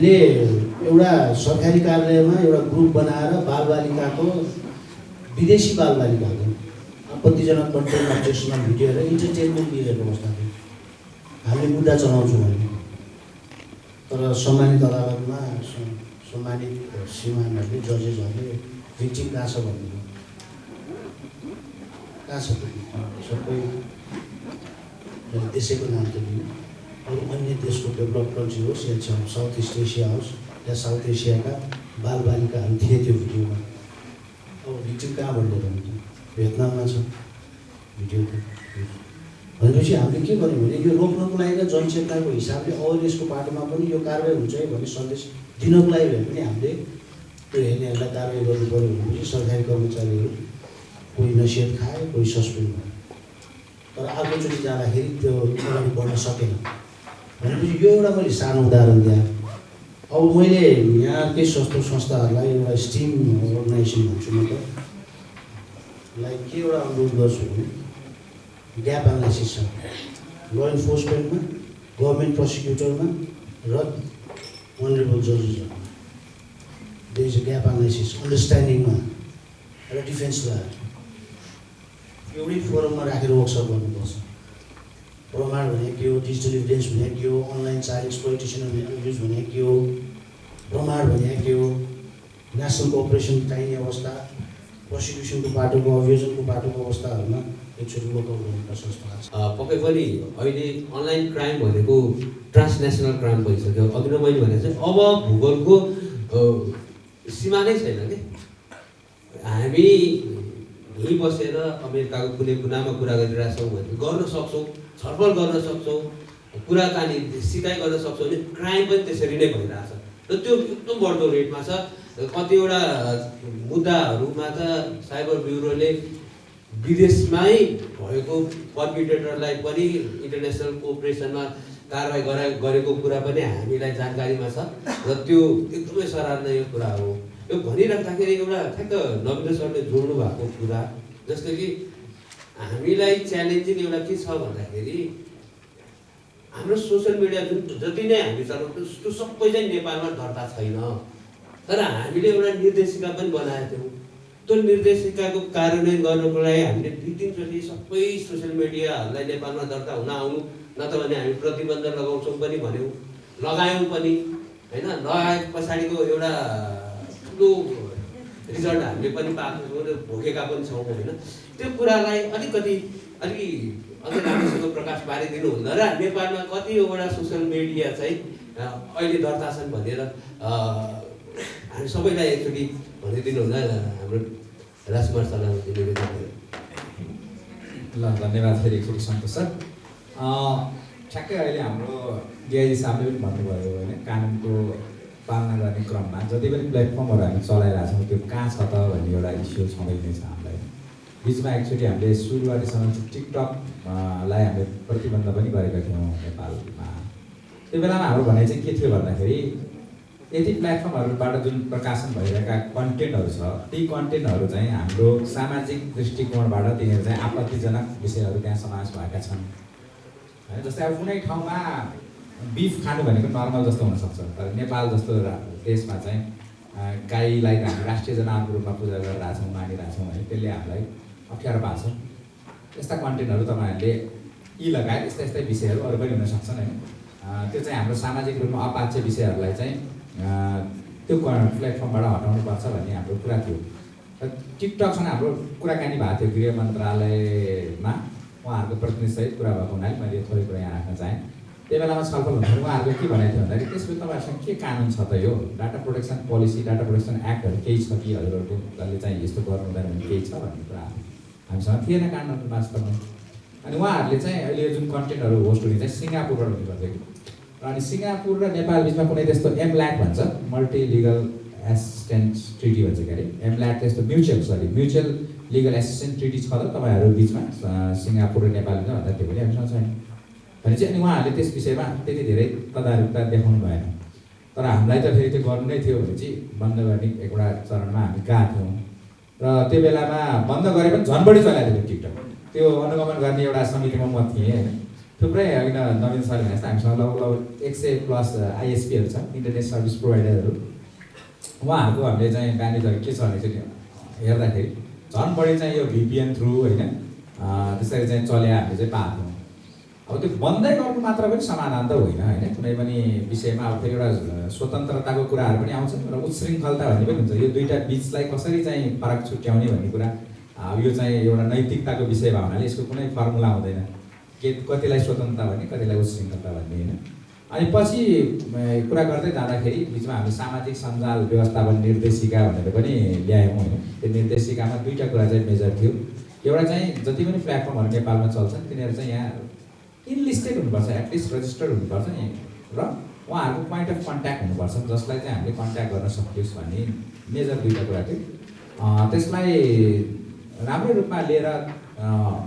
हामीले एउटा सरकारी कार्यालयमा एउटा ग्रुप बनाएर बालबालिकाको विदेशी बालबालिकाको आपत्तिजनक कन्टेन्ट अब्जेक्सनल भिडियो र इन्टरटेनमेन्ट लिएको अवस्थामा हामीले मुद्दा चलाउँछौँ भने तर सम्मानित अदालतमा सम्मानित श्रीमानहरूले जजेसहरूले भिक्टिम कहाँ छ भन्नुभयो कहाँ छ सबै देशैको नाम त लिनु अरू अन्य देशको डेभलप कन्ट्री होस् या साउथ इस्ट एसिया होस् या साउथ एसियाका बालबालिकाहरू थिए त्यो भिडियोमा अब भिक्टिम कहाँबाट लिएर हुन्छ भियतनाममा छ भिडियो भनेपछि हामीले के गर्यौँ भने यो रोक्नको लागि र जनचेतनाको हिसाबले अवेरनेसको बाटोमा पनि यो कारवाही हुन्छ है भन्ने सन्देश दिनको लागि भए पनि हामीले त्यो हेर्नेहरूलाई कारवाही गर्नु पऱ्यो भनेपछि सरकारी कर्मचारीहरू कोही नसिहत खायो कोही सस्पेन्ड भयो तर अर्कोचोटि जाँदाखेरि त्यो अगाडि बढ्न सकेन भनेपछि यो एउटा मैले सानो उदाहरण दिएँ अब मैले यहाँकै संस्थाहरूलाई एउटा स्टिम अर्गनाइजेसन भन्छु म त लाइक के एउटा अनुरोध गर्छु भने ग्याप एनालाइसिस छ ल इन्फोर्समेन्टमा गभर्मेन्ट प्रोसिक्युटरमा र अनरेबल जजेसहरूमा there is a gap analysis अन्डरस्ट्यान्डिङमा र डिफेन्स लयर एउटै फोरममा राखेर वर्कसप गर्नुपर्छ प्रमाण भने के हो डिजिटल इभिडेन्स भने के हो अनलाइन चाइल्ड एक्सप्लोइटेसन एब्युज भने के हो प्रमाण भने के हो नेसनल कोअपरेसन चाहिने अवस्था प्रोसिक्युसनको बाटोको अभियोजनको बाटोको अवस्थाहरूमा एकचोटि वर्कआउट गर्नुपर्छ जस्तो लाग्छ पक्कै पनि अहिले अनलाइन क्राइम भनेको ट्रान्सनेसनल क्राइम भइसक्यो अघि नै मैले भने चाहिँ अब भूगोलको सीमा नै छैन कि हामी यहीँ बसेर अमेरिकाको कुनै कुनामा कुरा गरिरहेछौँ भने गर्न सक्छौँ छलफल गर्न सक्छौँ कुराकानी सिकाइ गर्न सक्छौँ भने क्राइम पनि त्यसरी नै भइरहेछ र त्यो एकदम बढ्दो रेटमा छ कतिवटा मुद्दाहरूमा त साइबर ब्युरोले विदेशमै भएको पर्पिटेटरलाई पनि इन्टरनेसनल कोअपरेसनमा कारवाही गरेको कुरा पनि हामीलाई जानकारीमा छ र त्यो एकदमै सराहनीय कुरा हो यो भनिराख्दाखेरि एउटा ठ्याक्क नवीन सरले जोड्नु भएको कुरा जस्तो कि हामीलाई च्यालेन्जिङ एउटा के छ भन्दाखेरि हाम्रो सोसियल मिडिया जुन जति नै हामी चलाउँछौँ त्यो सबै चाहिँ नेपालमा दर्ता छैन तर हामीले एउटा निर्देशिका पनि बनाएका थियौँ त्यो निर्देशिकाको कार्यान्वयन गर्नको लागि हामीले 2-3 चोटि सबै सोसियल मिडियाहरूलाई नेपालमा दर्ता हुन आउनु नत्र भने हामी प्रतिबन्ध लगाउँछौँ पनि भन्यौँ लगायौँ पनि होइन लगाए पछाडिको एउटा ठुलो रिजल्ट हामीले पनि पाएको छौँ र भोगेका पनि छौँ होइन त्यो कुरालाई अलिकति अझै राम्रोसँग प्रकाश पारिदिनु हुँदा र नेपालमा कतिवटा सोसियल मिडिया चाहिँ अहिले दर्ता छन् भनेर हामी सबैलाई एकचोटि भनिदिनु हुँदा हाम्रो राजकुमार सरलाई निवेदन ल धन्यवाद फेरि एकचोटि सन्तोष सर ठ्याक्कै अहिले हाम्रो डिआइजी साहबले पनि भन्नुभयो होइन कानुनको पालना गर्ने क्रममा जति पनि प्लेटफर्महरू हामी चलाइरहेछौँ त्यो कहाँ छ त भन्ने एउटा इस्यु छँदै नै छ हामीलाई बिचमा एक्चुअली हामीले सुरुवातीसम्म टिकटकलाई हामीले प्रतिबन्ध पनि गरेका थियौँ नेपालमा त्यो बेलामा हाम्रो भनाइ चाहिँ के थियो भन्दाखेरि यति प्लेटफर्महरूबाट जुन प्रकाशन भइरहेका कन्टेन्टहरू छ ती कन्टेन्टहरू चाहिँ हाम्रो सामाजिक दृष्टिकोणबाट तिनीहरू चाहिँ आपत्तिजनक विषयहरू त्यहाँ समावेश भएका छन् होइन जस्तै अब कुनै ठाउँमा बिफ खानु भनेको नर्मल जस्तो हुनसक्छ तर नेपाल जस्तो देशमा चाहिँ गाईलाई हामी राष्ट्रिय जनावरको रूपमा पूजा गरिरहेछौँ मानिरहेछौँ है त्यसले हामीलाई अप्ठ्यारो पार्छ यस्ता कन्टेन्टहरू तपाईँहरूले यी लगायत यस्ता यस्तै विषयहरू अरू पनि हुनसक्छन् होइन त्यो चाहिँ हाम्रो सामाजिक रूपमा अपाच्य विषयहरूलाई चाहिँ त्यो प्लेटफर्मबाट हटाउनुपर्छ भन्ने हाम्रो कुरा थियो र टिकटकसँग हाम्रो कुराकानी भएको थियो गृह मन्त्रालयमा उहाँहरूको प्रतिनिधिसहित कुरा भएको हुनाले मैले थोरै कुरा यहाँ राख्न चाहेँ त्यो बेलामा छलफल हुँदाखेरि उहाँहरूको के भनेको थियो भन्दाखेरि त्यसपछि तपाईँहरूसँग के कानुन छ त यो data protection policy data protection एक्टहरू केही छ कि हजुरहरूको जसले चाहिँ यस्तो गर्नु हुँदैन भने केही छ भन्ने कुरा हामीसँग थिएन कानुन वास्तवमा अनि उहाँहरूले चाहिँ अहिले जुन कन्टेन्टहरू होस्ट हुने चाहिँ सिङ्गापुरबाट हुने गर्थ्यो अनि सिङ्गापुर र नेपाल बिचमा कुनै त्यस्तो एमल्याट भन्छ मल्टी लिगल एसिस्टेन्स ट्रिटी भन्छ के अरे एमल्याट त्यस्तो म्युचुअल लिगल एसिस्टेन्स ट्रिटी छ त तपाईँहरू बिचमा सिङ्गापुर र नेपाल बिचमा भन्दा त्यो पनि हामीसँग छैन भनेपछि अनि उहाँहरूले त्यस विषयमा त्यति धेरै तदारुकता देखाउनु भएन तर हामीलाई त फेरि त्यो गर्नु नै थियो भने चाहिँ बन्द गर्ने एउटा चरणमा हामी गएका थियौँ र त्यो बेलामा बन्द गरे पनि झन् बढी चलाएको थियो टिकटक त्यो अनुगमन गर्ने एउटा समितिमा म थिएँ होइन थुप्रै होइन नवीन सरले भने जस्तो हामीसँग लगभग 100+ आइएसपीहरू छ, इन्टरनेट सर्भिस प्रोभाइडरहरू। उहाँहरूको हामीले चाहिँ ब्यान्डविड्थहरू के छ भने चाहिँ हेर्दाखेरि झन् बढी चाहिँ यो VPN थ्रु होइन त्यसरी चाहिँ चले हामीले चाहिँ पाएको। अब त्यो बन्दै गर्नु मात्र पनि समाधान त होइन होइन, कुनै पनि विषयमा अब फेरि एउटा स्वतन्त्रताको कुराहरू पनि आउँछ र उच्छृङ्खलता भन्ने पनि हुन्छ। यो दुईवटा बिचलाई कसरी चाहिँ फरक छुट्याउने भन्ने कुरा यो चाहिँ एउटा नैतिकताको विषय भयो हुनाले यसको कुनै फर्मुला हुँदैन के कतिलाई स्वतन्त्रता भन्ने कतिलाई उच्छृङ्खलता भन्ने होइन। अनि पछि कुरा गर्दै जाँदाखेरि बिचमा हामीले सामाजिक सञ्जाल व्यवस्थापन निर्देशिका भनेर पनि ल्यायौँ होइन। त्यो निर्देशिकामा दुईवटा कुरा चाहिँ मेजर थियो। एउटा चाहिँ जति पनि प्लेटफर्महरू नेपालमा चल्छन् तिनीहरू चाहिँ यहाँ इनलिस्टेड हुनुपर्छ, एटलिस्ट रजिस्टर्ड हुनुपर्छ नि, र उहाँहरूको पोइन्ट अफ कन्ट्याक्ट हुनुपर्छ जसलाई चाहिँ हामीले कन्ट्याक्ट गर्न सकियोस् भन्ने मेजर दुईवटा कुरा थियो। त्यसलाई राम्रो रूपमा लिएर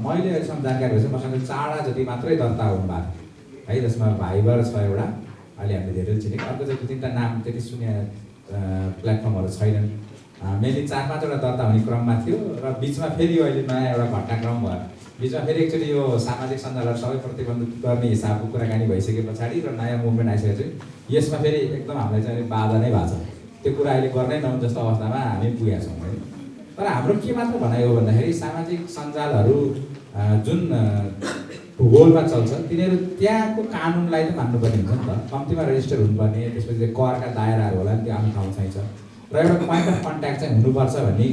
मैले अहिलेसम्म जानकारी भएपछि मसँग 4 जति मात्रै दर्ता हुनुभएको है, जसमा भाइबर छ एउटा, अहिले हामीले धेरै चिनेको, अर्को चाहिँ 2-3टा नाम त्यति सुने प्लेटफर्महरू छैनन्। मेनली 4-5वटा दर्ता हुने क्रममा थियो र बिचमा फेरि अहिले नयाँ एउटा घटनाक्रम भयो। बिचमा फेरि एकचोटि यो सामाजिक सञ्जालहरू सबै प्रतिबन्धित गर्ने हिसाबको कुराकानी भइसके पछाडि र नयाँ मुभमेन्ट आइसकेपछि यसमा फेरि एकदम हामीलाई चाहिँ बाधा नै भएको छ। त्यो कुरा अहिले गर्नै नहुन् जस्तो अवस्थामा हामी पुगेका छौँ है। तर हाम्रो के मात्र भनाइ हो भन्दाखेरि सामाजिक सञ्जालहरू जुन भूगोलमा चल्छ तिनीहरू त्यहाँको कानुनलाई त मान्नुपर्ने हुन्छ नि त, कम्तीमा रेजिस्टर हुनुपर्ने, त्यसपछि करका दायराहरू होला नि, त्यो आफ्नो ठाउँ चाहिन्छ र एउटा पोइन्ट अफ कन्ट्याक्ट चाहिँ हुनुपर्छ भन्ने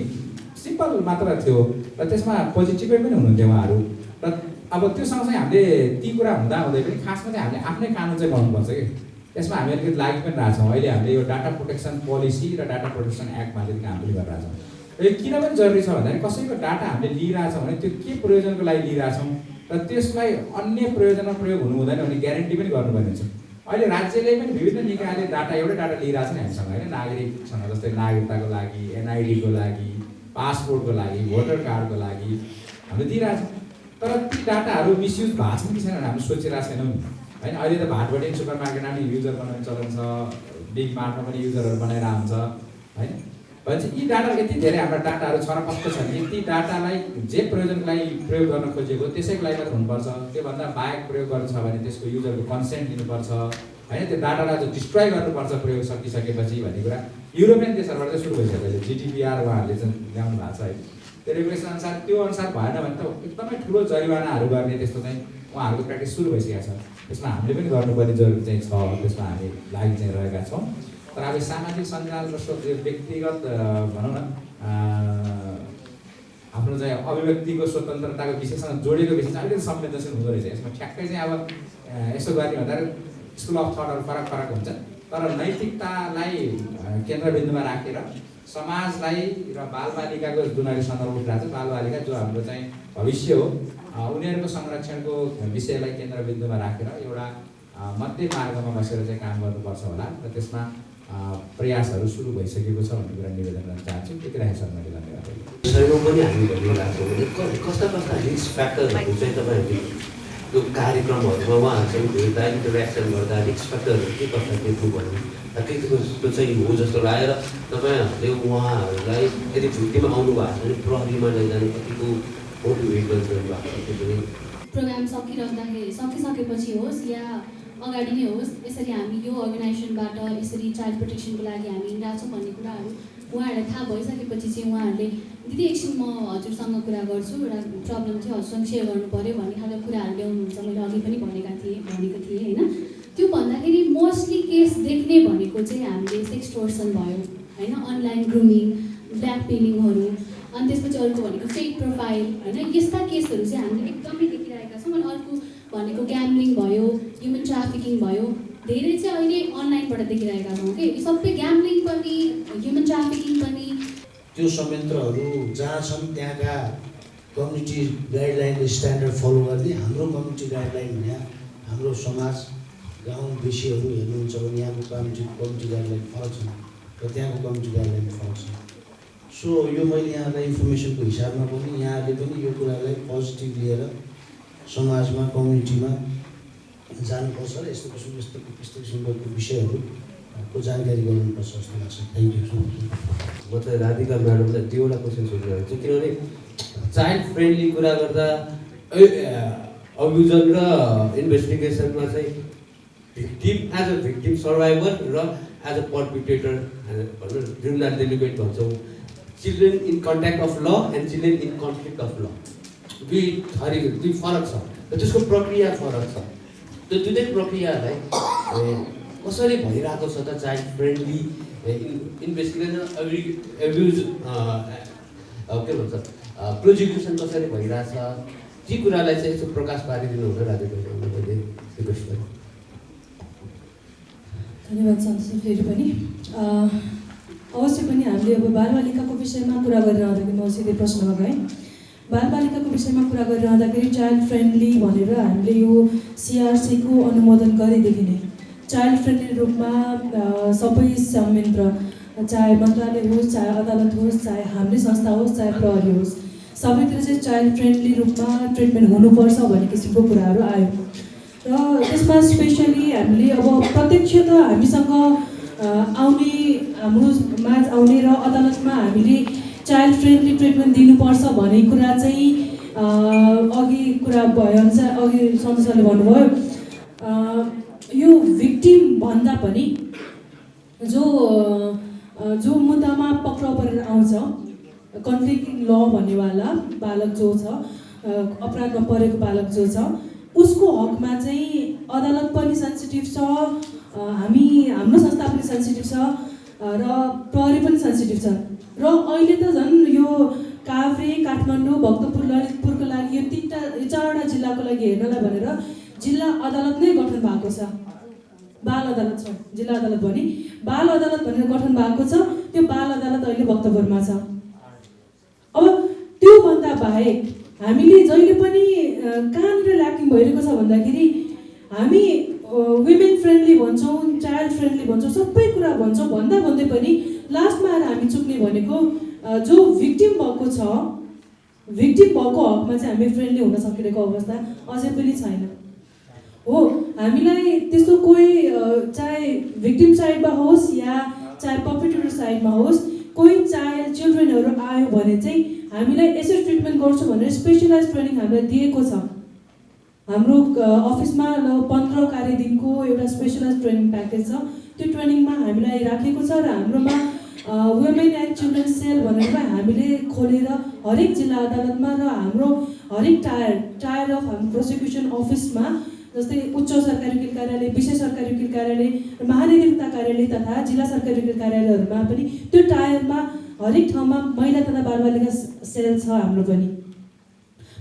सिम्पल मात्र थियो र त्यसमा पोजिटिभै पनि हुनुहुन्थ्यो उहाँहरू। र अब त्यो सँगसँगै हामीले ती कुरा हुँदा हुँदै पनि खासमा चाहिँ हामीले आफ्नै कानुन चाहिँ बनाउनुपर्छ कि त्यसमा हामी अलिकति लागि पनि रहेछौँ। अहिले हामीले यो डाटा प्रोटेक्सन पोलिसी र डाटा प्रोटेक्सन एक्टमा चाहिँ काम पनि गरिरहेछौँ। र यो किन पनि जरुरी छ भन्दाखेरि कसैको डाटा हामीले लिइरहेछौँ भने त्यो के प्रयोजनको लागि लिइरहेछौँ र त्यसलाई अन्य प्रयोजनमा प्रयोग हुनु हुँदैन भन्ने ग्यारेन्टी पनि गर्नुपर्ने हुन्छ। अहिले राज्यले पनि विभिन्न निकायले एउटै डाटा लिइरहेछ नि हामीसँग होइन, नागरिकसँग, जस्तै नागरिकताको लागि, NID को लागि, पासपोर्टको लागि, भोटर कार्डको लागि हामीले दिइरहेछौँ। तर ती डाटाहरू मिसयुज भएको छ कि छैन हामीले सोचिरहेको छैनौँ नि होइन। अहिले त भाटबडी सुपर मार्केटमा पनि युजर बनाउने चलन छ, बिग मार्टमा पनि युजरहरू बनाइरहेको हुन्छ होइन। भनेपछि यी डाटा यति धेरै हाम्रा डाटाहरू छरपष्ट छन् कि ती डाटालाई जे प्रयोजनको लागि प्रयोग गर्न खोजेको त्यसैको लागि मात्र हुनुपर्छ। त्योभन्दा बाहेक प्रयोग गर्नु छ भने त्यसको युजरको कन्सेन्ट लिनुपर्छ होइन, त्यो डाटालाई चाहिँ डिस्ट्रोय गर्नुपर्छ प्रयोग सकिसकेपछि भन्ने कुरा युरोपियन देशहरूबाट चाहिँ सुरु भइसक्यो। अहिले GDPR उहाँहरूले चाहिँ ल्याउनु भएको छ है। त्यो रेगुलेसन अनुसार त्यो अनुसार भएन भने त एकदमै ठुलो जरिवानाहरू गर्ने त्यस्तो चाहिँ उहाँहरूको प्र्याक्टिस सुरु भइसकेको छ। त्यसमा हामीले पनि गर्नुपर्ने जरुरी चाहिँ छ, त्यसमा हामी लागि चाहिँ रहेका छौँ। तर अब सामाजिक सञ्जाल र व्यक्तिगत भनौँ न आफ्नो चाहिँ अभिव्यक्तिको स्वतन्त्रताको विषयसँग जोडेको विषय चाहिँ अलिकति संवेदनशील हुँदो रहेछ। यसमा ठ्याक्कै चाहिँ अब यसो गर्ने भन्दाखेरि स्कुल अफ थटहरू फरक फरक हुन्छ, तर नैतिकतालाई केन्द्रबिन्दुमा राखेर समाजलाई र बालबालिकाको जुन अहिले सन्दर्भ उठिरहेको छ, बालबालिका जो हाम्रो चाहिँ भविष्य हो, उनीहरूको संरक्षणको विषयलाई केन्द्रबिन्दुमा राखेर एउटा मध्य मार्गमा बसेर चाहिँ काम गर्नुपर्छ होला र त्यसमा प्रयासहरू सुरु भइसकेको छ भन्ने कुरा निवेदन गर्न चाहन्छु। त्यति राखेँ सर मैले धन्यवाद। विषयमा पनि हामी भनिरहेको छौँ भने कस्ता कस्ता रिस्क फ्याक्टरहरू चाहिँ तपाईँहरूले त्यो कार्यक्रमहरूमा उहाँहरूसँग भेट्दा इन्टरेक्सन गर्दा रिस्क फ्याक्टरहरू के कस्ता देख्नुभयो त्यो चाहिँ हो जस्तो लागेर तपाईँहरूले उहाँहरूलाई यदि छुट्टीमा आउनु भएको छ भने प्रहरीमा लैजाने कतिको मोटिभेट गरिरहनु भएको छ। त्यो पनि प्रोग्राम सकिसकेपछि होस् या अगाडि नै होस्, यसरी हामी यो अर्गनाइजेसनबाट यसरी चाइल्ड प्रोटेक्सनको लागि हामी हिँडिरहेछौँ भन्ने कुराहरू उहाँहरूलाई थाहा भइसकेपछि चाहिँ उहाँहरूले दिदी एकछिन म हजुरसँग कुरा गर्छु, एउटा प्रब्लम थियो हजुरसँग सेयर गर्नु पऱ्यो भन्ने खालको कुराहरू ल्याउनुहुन्छ। मैले अघि पनि भनेको थिएँ होइन। त्यो भन्दाखेरि मोस्टली केस देख्ने भनेको चाहिँ हामीले सेक्सटोर्सन भयो होइन, अनलाइन ग्रुमिङ, ब्ल्याकमेलिङहरू, अनि त्यसपछि अर्को भनेको फेक प्रोफाइल होइन, यस्ता केसहरू चाहिँ हामीले एकदमै देखिरहेका छौँ। अनि अर्को भनेको ग्याम्बलिङ भयो, ह्युमन ट्राफिकिङ भयो, धेरै चाहिँ अहिले अनलाइनबाट देखिरहेका छौँ कि सबै ग्याम्बलिङ पनि ह्युमन ट्राफिकिङ पनि। त्यो संयन्त्रहरू जहाँ छन् त्यहाँका कम्युनिटी गाइडलाइन स्ट्यान्डर्ड फलो गर्ने, हाम्रो कम्युनिटी गाइडलाइन यहाँ हाम्रो समाज गाउँ बेसीहरू हेर्नुहुन्छ भने यहाँको कम्युनिटी गाइडलाइन फरक छ र त्यहाँको कम्युनिटी गाइडलाइन फरक छ। सो यो मैले यहाँलाई इन्फर्मेसनको हिसाबमा पनि यहाँले पनि यो कुरालाई पोजिटिभ लिएर समाजमा कम्युनिटीमा जानुपर्छ र यस्तो किसिमको विषयहरूको जानकारी गराउनुपर्छ जस्तो लाग्छ। Thank you so much. म त राधिका म्याडमलाई दुईवटा क्वेसन सोधिरहेको छु, किनभने चाइल्ड फ्रेन्डली कुरा गर्दा अब्युजन र इन्भेस्टिगेसनमा चाहिँ victim as a victim survivor र एज अ पर्पिट्रेटर भनौँ जुनलाई डेलिगेट भन्छौँ children in contact of law and children in conflict of law दुई फरक छ र त्यसको प्रक्रिया फरक छ। त्यो दुईटै प्रक्रियालाई कसरी भइरहेको छ त चाइल्ड फ्रेन्डली इन्भेस्टिगेसन एब्युज के भन्छ प्रोजिक्युसन कसरी भइरहेछ ती कुरालाई चाहिँ यसो प्रकाश पारिदिनु हुन राज्यपालले मैले रिक्वेस्ट गरेँ। धन्यवाद सन्तोष फेरि पनि अवश्य पनि हामीले अब बालबालिकाको विषयमा कुरा गरिरहँदाखेरि म सिधै प्रश्नमा गएँ। बालबालिकाको विषयमा कुरा गरिरहँदाखेरि चाइल्ड फ्रेन्डली भनेर हामीले यो सिआरसीको अनुमोदन गरेदेखि नै चाइल्ड फ्रेन्डली रूपमा सबै संयन्त्र चाहे मन्त्रालय होस् चाहे अदालत होस् चाहे हाम्रै संस्था होस् चाहे प्रहरी होस् सबैतिर चाहिँ चाइल्ड फ्रेन्डली रूपमा ट्रिटमेन्ट हुनुपर्छ भन्ने किसिमको कुराहरू आयो र त्यसमा स्पेसली हामीले अब प्रत्यक्ष त हामीसँग आउने हाम्रो माझ आउने र अदालतमा हामीले चाइल्ड फ्रेन्डली ट्रिटमेन्ट दिनुपर्छ भन्ने कुरा चाहिँ अघि कुरा भएअनुसार अघि सन्तोषले भन्नुभयो यो भिक्टिम भन्दा पनि जो मुद्दामा पक्राउ परेर आउँछ कन्फ्लिक्टिङ ल भन्नेवाला बालक जो छ अपराधमा परेको बालक जो छ उसको हकमा चाहिँ अदालत पनि सेन्सिटिभ छ हाम्रो संस्था पनि सेन्सिटिभ छ र प्रहरी पनि सेन्सिटिभ छ र अहिले त झन् यो काभ्रे काठमाडौँ भक्तपुर ललितपुरको लागि यो 4वटा जिल्लाको लागि हेर्नलाई भनेर जिल्ला अदालत नै गठन भएको छ। बाल अदालत छ जिल्ला अदालत भने बाल अदालत भनेर गठन भएको छ। त्यो बाल अदालत अहिले भक्तपुरमा छ। अब त्योभन्दा बाहेक हामीले जहिले पनि कहाँनिर ल्याकिङ भइरहेको छ भन्दाखेरि हामी वुमेन फ्रेन्डली भन्छौँ चाइल्ड फ्रेन्डली भन्छौँ सबै कुरा भन्छौँ भन्दै पनि लास्टमा आएर हामी चुक्ने भनेको जो भिक्टिम भएको छ भिक्टिम भएको हकमा चाहिँ हामी फ्रेन्डली हुन सकिरहेको अवस्था अझै पनि छैन हो। हामीलाई त्यस्तो कोही चाहे भिक्टिम साइडमा होस् या चाहे पर्पिट्रेटर साइडमा होस् कोही चाइल्ड चिल्ड्रेनहरू आयो भने चाहिँ हामीलाई यसरी ट्रिटमेन्ट गर्छु भनेर स्पेसलाइज ट्रेनिङ हामीलाई दिएको छ। हाम्रो अफिसमा 15 कार्यदिनको एउटा स्पेसलाइज ट्रेनिङ प्याकेज छ। त्यो ट्रेनिङमा हामीलाई राखेको छ र हाम्रोमा वुमेन एन्ड चिल्ड्रेन सेल भनेर हामीले खोलेर हरेक जिल्ला अदालतमा र हाम्रो हरेक टायर अफ हाम्रो प्रोसिक्युसन अफिसमा जस्तै उच्च सरकारी वकिल कार्यालय विशेष सरकारी वकिल कार्यालय र महानिरीक्षकता कार्यालय तथा जिल्ला सरकारी वकिल कार्यालयहरूमा पनि त्यो टायरमा हरेक ठाउँमा महिला तथा बालबालिका सेल छ हाम्रो पनि।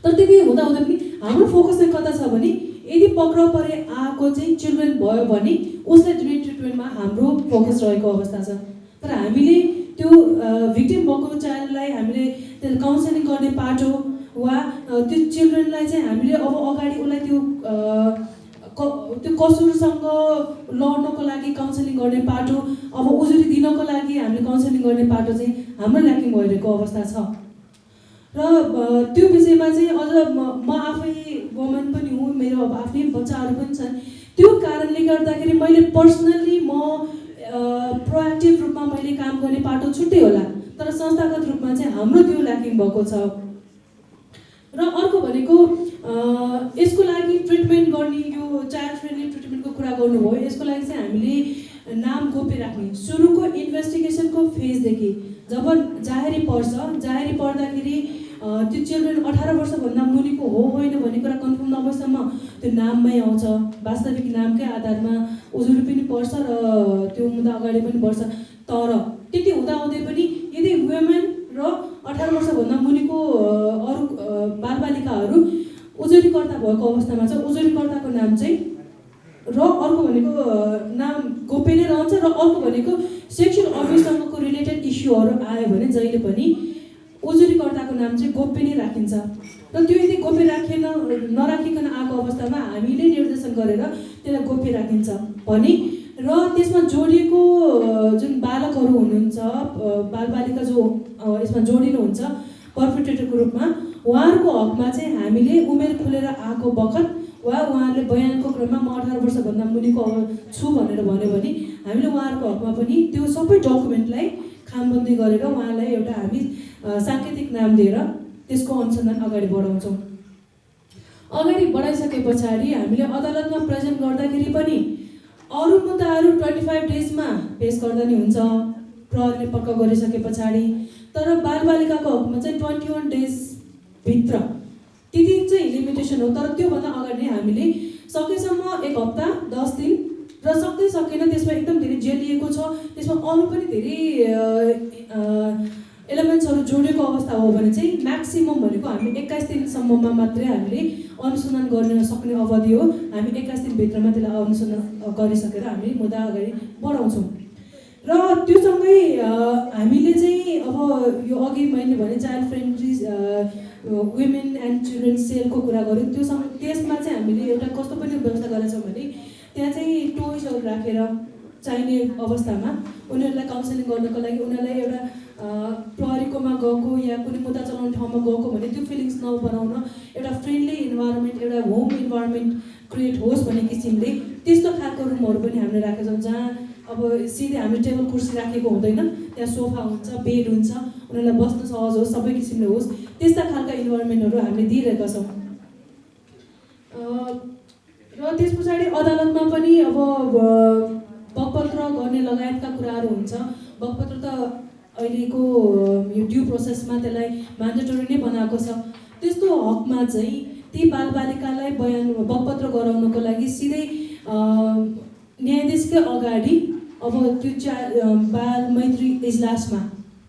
तर त्यति हुँदाहुँदै पनि हाम्रो फोकस चाहिँ कता छ भने यदि पक्राउ परे आएको चाहिँ चिल्ड्रेन भयो भने उसलाई दिने ट्रिटमेन्टमा हाम्रो फोकस रहेको अवस्था छ। तर हामीले त्यो भिक्टिम भएको चाइल्डलाई हामीले त्यसलाई काउन्सिलिङ गर्ने पाटो वा त्यो चिल्ड्रेनलाई चाहिँ हामीले अब अगाडि उसलाई त्यो कसुरसँग लड्नको लागि काउन्सिलिङ गर्ने पाटो अब उजुरी दिनको लागि हामीले काउन्सिलिङ गर्ने पाटो चाहिँ हाम्रो ल्याकिङ भइरहेको अवस्था छ। र त्यो विषयमा चाहिँ अझ म आफै वुमन पनि हुँ मेरो अब आफ्नै बच्चाहरू पनि छन्। त्यो कारणले गर्दाखेरि मैले पर्सनल्ली म प्रोएक्टिभ रूपमा मैले काम गर्ने पाटो छुट्टै होला तर संस्थागत रूपमा चाहिँ हाम्रो त्यो ल्याकिङ भएको छ। र अर्को भनेको यसको लागि ट्रिटमेन्ट गर्ने यो चाइल्ड फ्रेन्डली ट्रिटमेन्टको कुरा गर्नुभयो। यसको लागि चाहिँ हामीले नाम गोप्य राख्ने सुरुको इन्भेस्टिगेसनको फेजदेखि जब जाहेरी पर्दाखेरि त्यो चिल्ड्रेन 18 वर्षभन्दा मुनिको हो होइन भन्ने कुरा कन्फर्म नभएसम्म त्यो नाममै आउँछ। वास्तविक नामकै आधारमा उजुरी पनि पर्छ र त्यो मुद्दा अगाडि पनि बढ्छ। तर त्यति हुँदाहुँदै पनि यदि वुमेन र 18 वर्षभन्दा मुनिको अरू बालबालिकाहरू उजुरीकर्ता भएको अवस्थामा छ उजुरीकर्ताको नाम चाहिँ र अर्को भनेको नाम गोप्य नै रहन्छ। र अर्को भनेको सेक्सुअल अब्युजसँगको रिलेटेड इस्युहरू आयो भने जहिले पनि उजुरीकर्ताको नाम चाहिँ गोप्य नै राखिन्छ। र त्यो यदि गोप्य नराखिकन आएको अवस्थामा हामीले निर्देशन गरेर त्यसलाई गोप्य राखिन्छ भने र त्यसमा जोडिएको जुन बालकहरू हुनुहुन्छ बालबालिका जो यसमा जोडिनुहुन्छ पर्पिट्रेटरको रूपमा उहाँहरूको हकमा चाहिँ हामीले उमेर खुलेर आएको बखत वा उहाँहरूले बयानको क्रममा म 18 वर्षभन्दा मुनिको छु भनेर भन्यो भने हामीले उहाँहरूको हकमा पनि त्यो सबै डकुमेन्टलाई खामबन्दी गरेर उहाँलाई एउटा हामी साङ्केतिक नाम दिएर त्यसको अनुसन्धान अगाडि बढाउँछौँ। अगाडि बढाइसके पछाडि हामीले अदालतमा प्रेजेन्ट गर्दाखेरि पनि अरू मुद्दाहरू 25 डेजमा पेस गर्दा नि हुन्छ प्रहरीले पक्का गरिसके पछाडि। तर बालबालिकाको हकमा चाहिँ 21 डेजभित्र त्यति चाहिँ लिमिटेसन हो। तर त्योभन्दा अगाडि नै हामीले सकेसम्म 1 हप्ता 10 दिन र सक्दै सकेन त्यसमा एकदम धेरै जेल लिएको छ, त्यसमा अरू पनि धेरै एलिमेन्ट्सहरू जोडेको अवस्था हो भने चाहिँ म्याक्सिमम भनेको हामी 21 दिनसम्ममा मात्रै हामीले अनुसन्धान गर्न सक्ने अवधि हो। हामी 21 दिनभित्रमा त्यसलाई अनुसन्धान गरिसकेर हामी मुद्दा अगाडि बढाउँछौँ। र त्योसँगै हामीले चाहिँ अब यो अघि मैले भने child friendly women and children सेलको कुरा गऱ्यौँ। त्यसमा चाहिँ हामीले एउटा कस्तो पनि व्यवस्था गरेका छौँ भने त्यहाँ चाहिँ टोइजहरू राखेर चाहिने अवस्थामा उनीहरूलाई काउन्सिलिङ गर्नको लागि उनीहरूलाई एउटा प्रहरीकोमा गएको या कुनै मुद्दा चलाउने ठाउँमा गएको भने त्यो फिलिङ्स नबनाउन एउटा फ्रेन्डली इन्भाइरोमेन्ट एउटा होम इन्भाइरोमेन्ट क्रिएट होस् भन्ने किसिमले त्यस्तो खालको रुमहरू पनि हामीले राखेका छौँ जहाँ अब सिधै हामीले टेबल कुर्सी राखेको हुँदैन, त्यहाँ सोफा हुन्छ, बेड हुन्छ, उनीहरूलाई बस्न सहज होस्, सबै किसिमले होस् त्यस्ता खालका इन्भाइरोमेन्टहरू हामीले दिइरहेका छौँ। र त्यस पछाडि अदालतमा पनि अब बगपत्र गर्ने लगायतका कुराहरू हुन्छ। बगपत्र त अहिलेको यो ड्यू प्रोसेसमा त्यसलाई म्यान्डेटरी नै बनाएको छ। त्यस्तो हकमा चाहिँ ती बालबालिकालाई बगपत्र गराउनको लागि सिधै न्यायाधीशकै अगाडि अब त्यो बाल मैत्री इजलासमा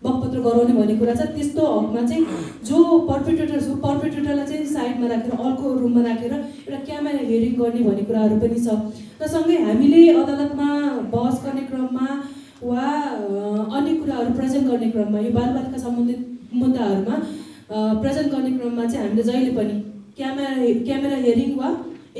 बगपत्र गराउने भन्ने कुरा छ। त्यस्तो हकमा चाहिँ जो पर्पेट्रेटर्स हो पर्पेट्रेटरलाई चाहिँ साइडमा राखेर अर्को रुममा राखेर एउटा क्यामेरा हियरिङ गर्ने भन्ने कुराहरू पनि छ। र सँगै हामीले अदालतमा बहस गर्ने क्रममा वा अन्य कुराहरू प्रेजेन्ट गर्ने क्रममा यो बालबालिका सम्बन्धित मुद्दाहरूमा प्रेजेन्ट गर्ने क्रममा चाहिँ हामीले जहिले पनि क्यामेरा हियरिङ वा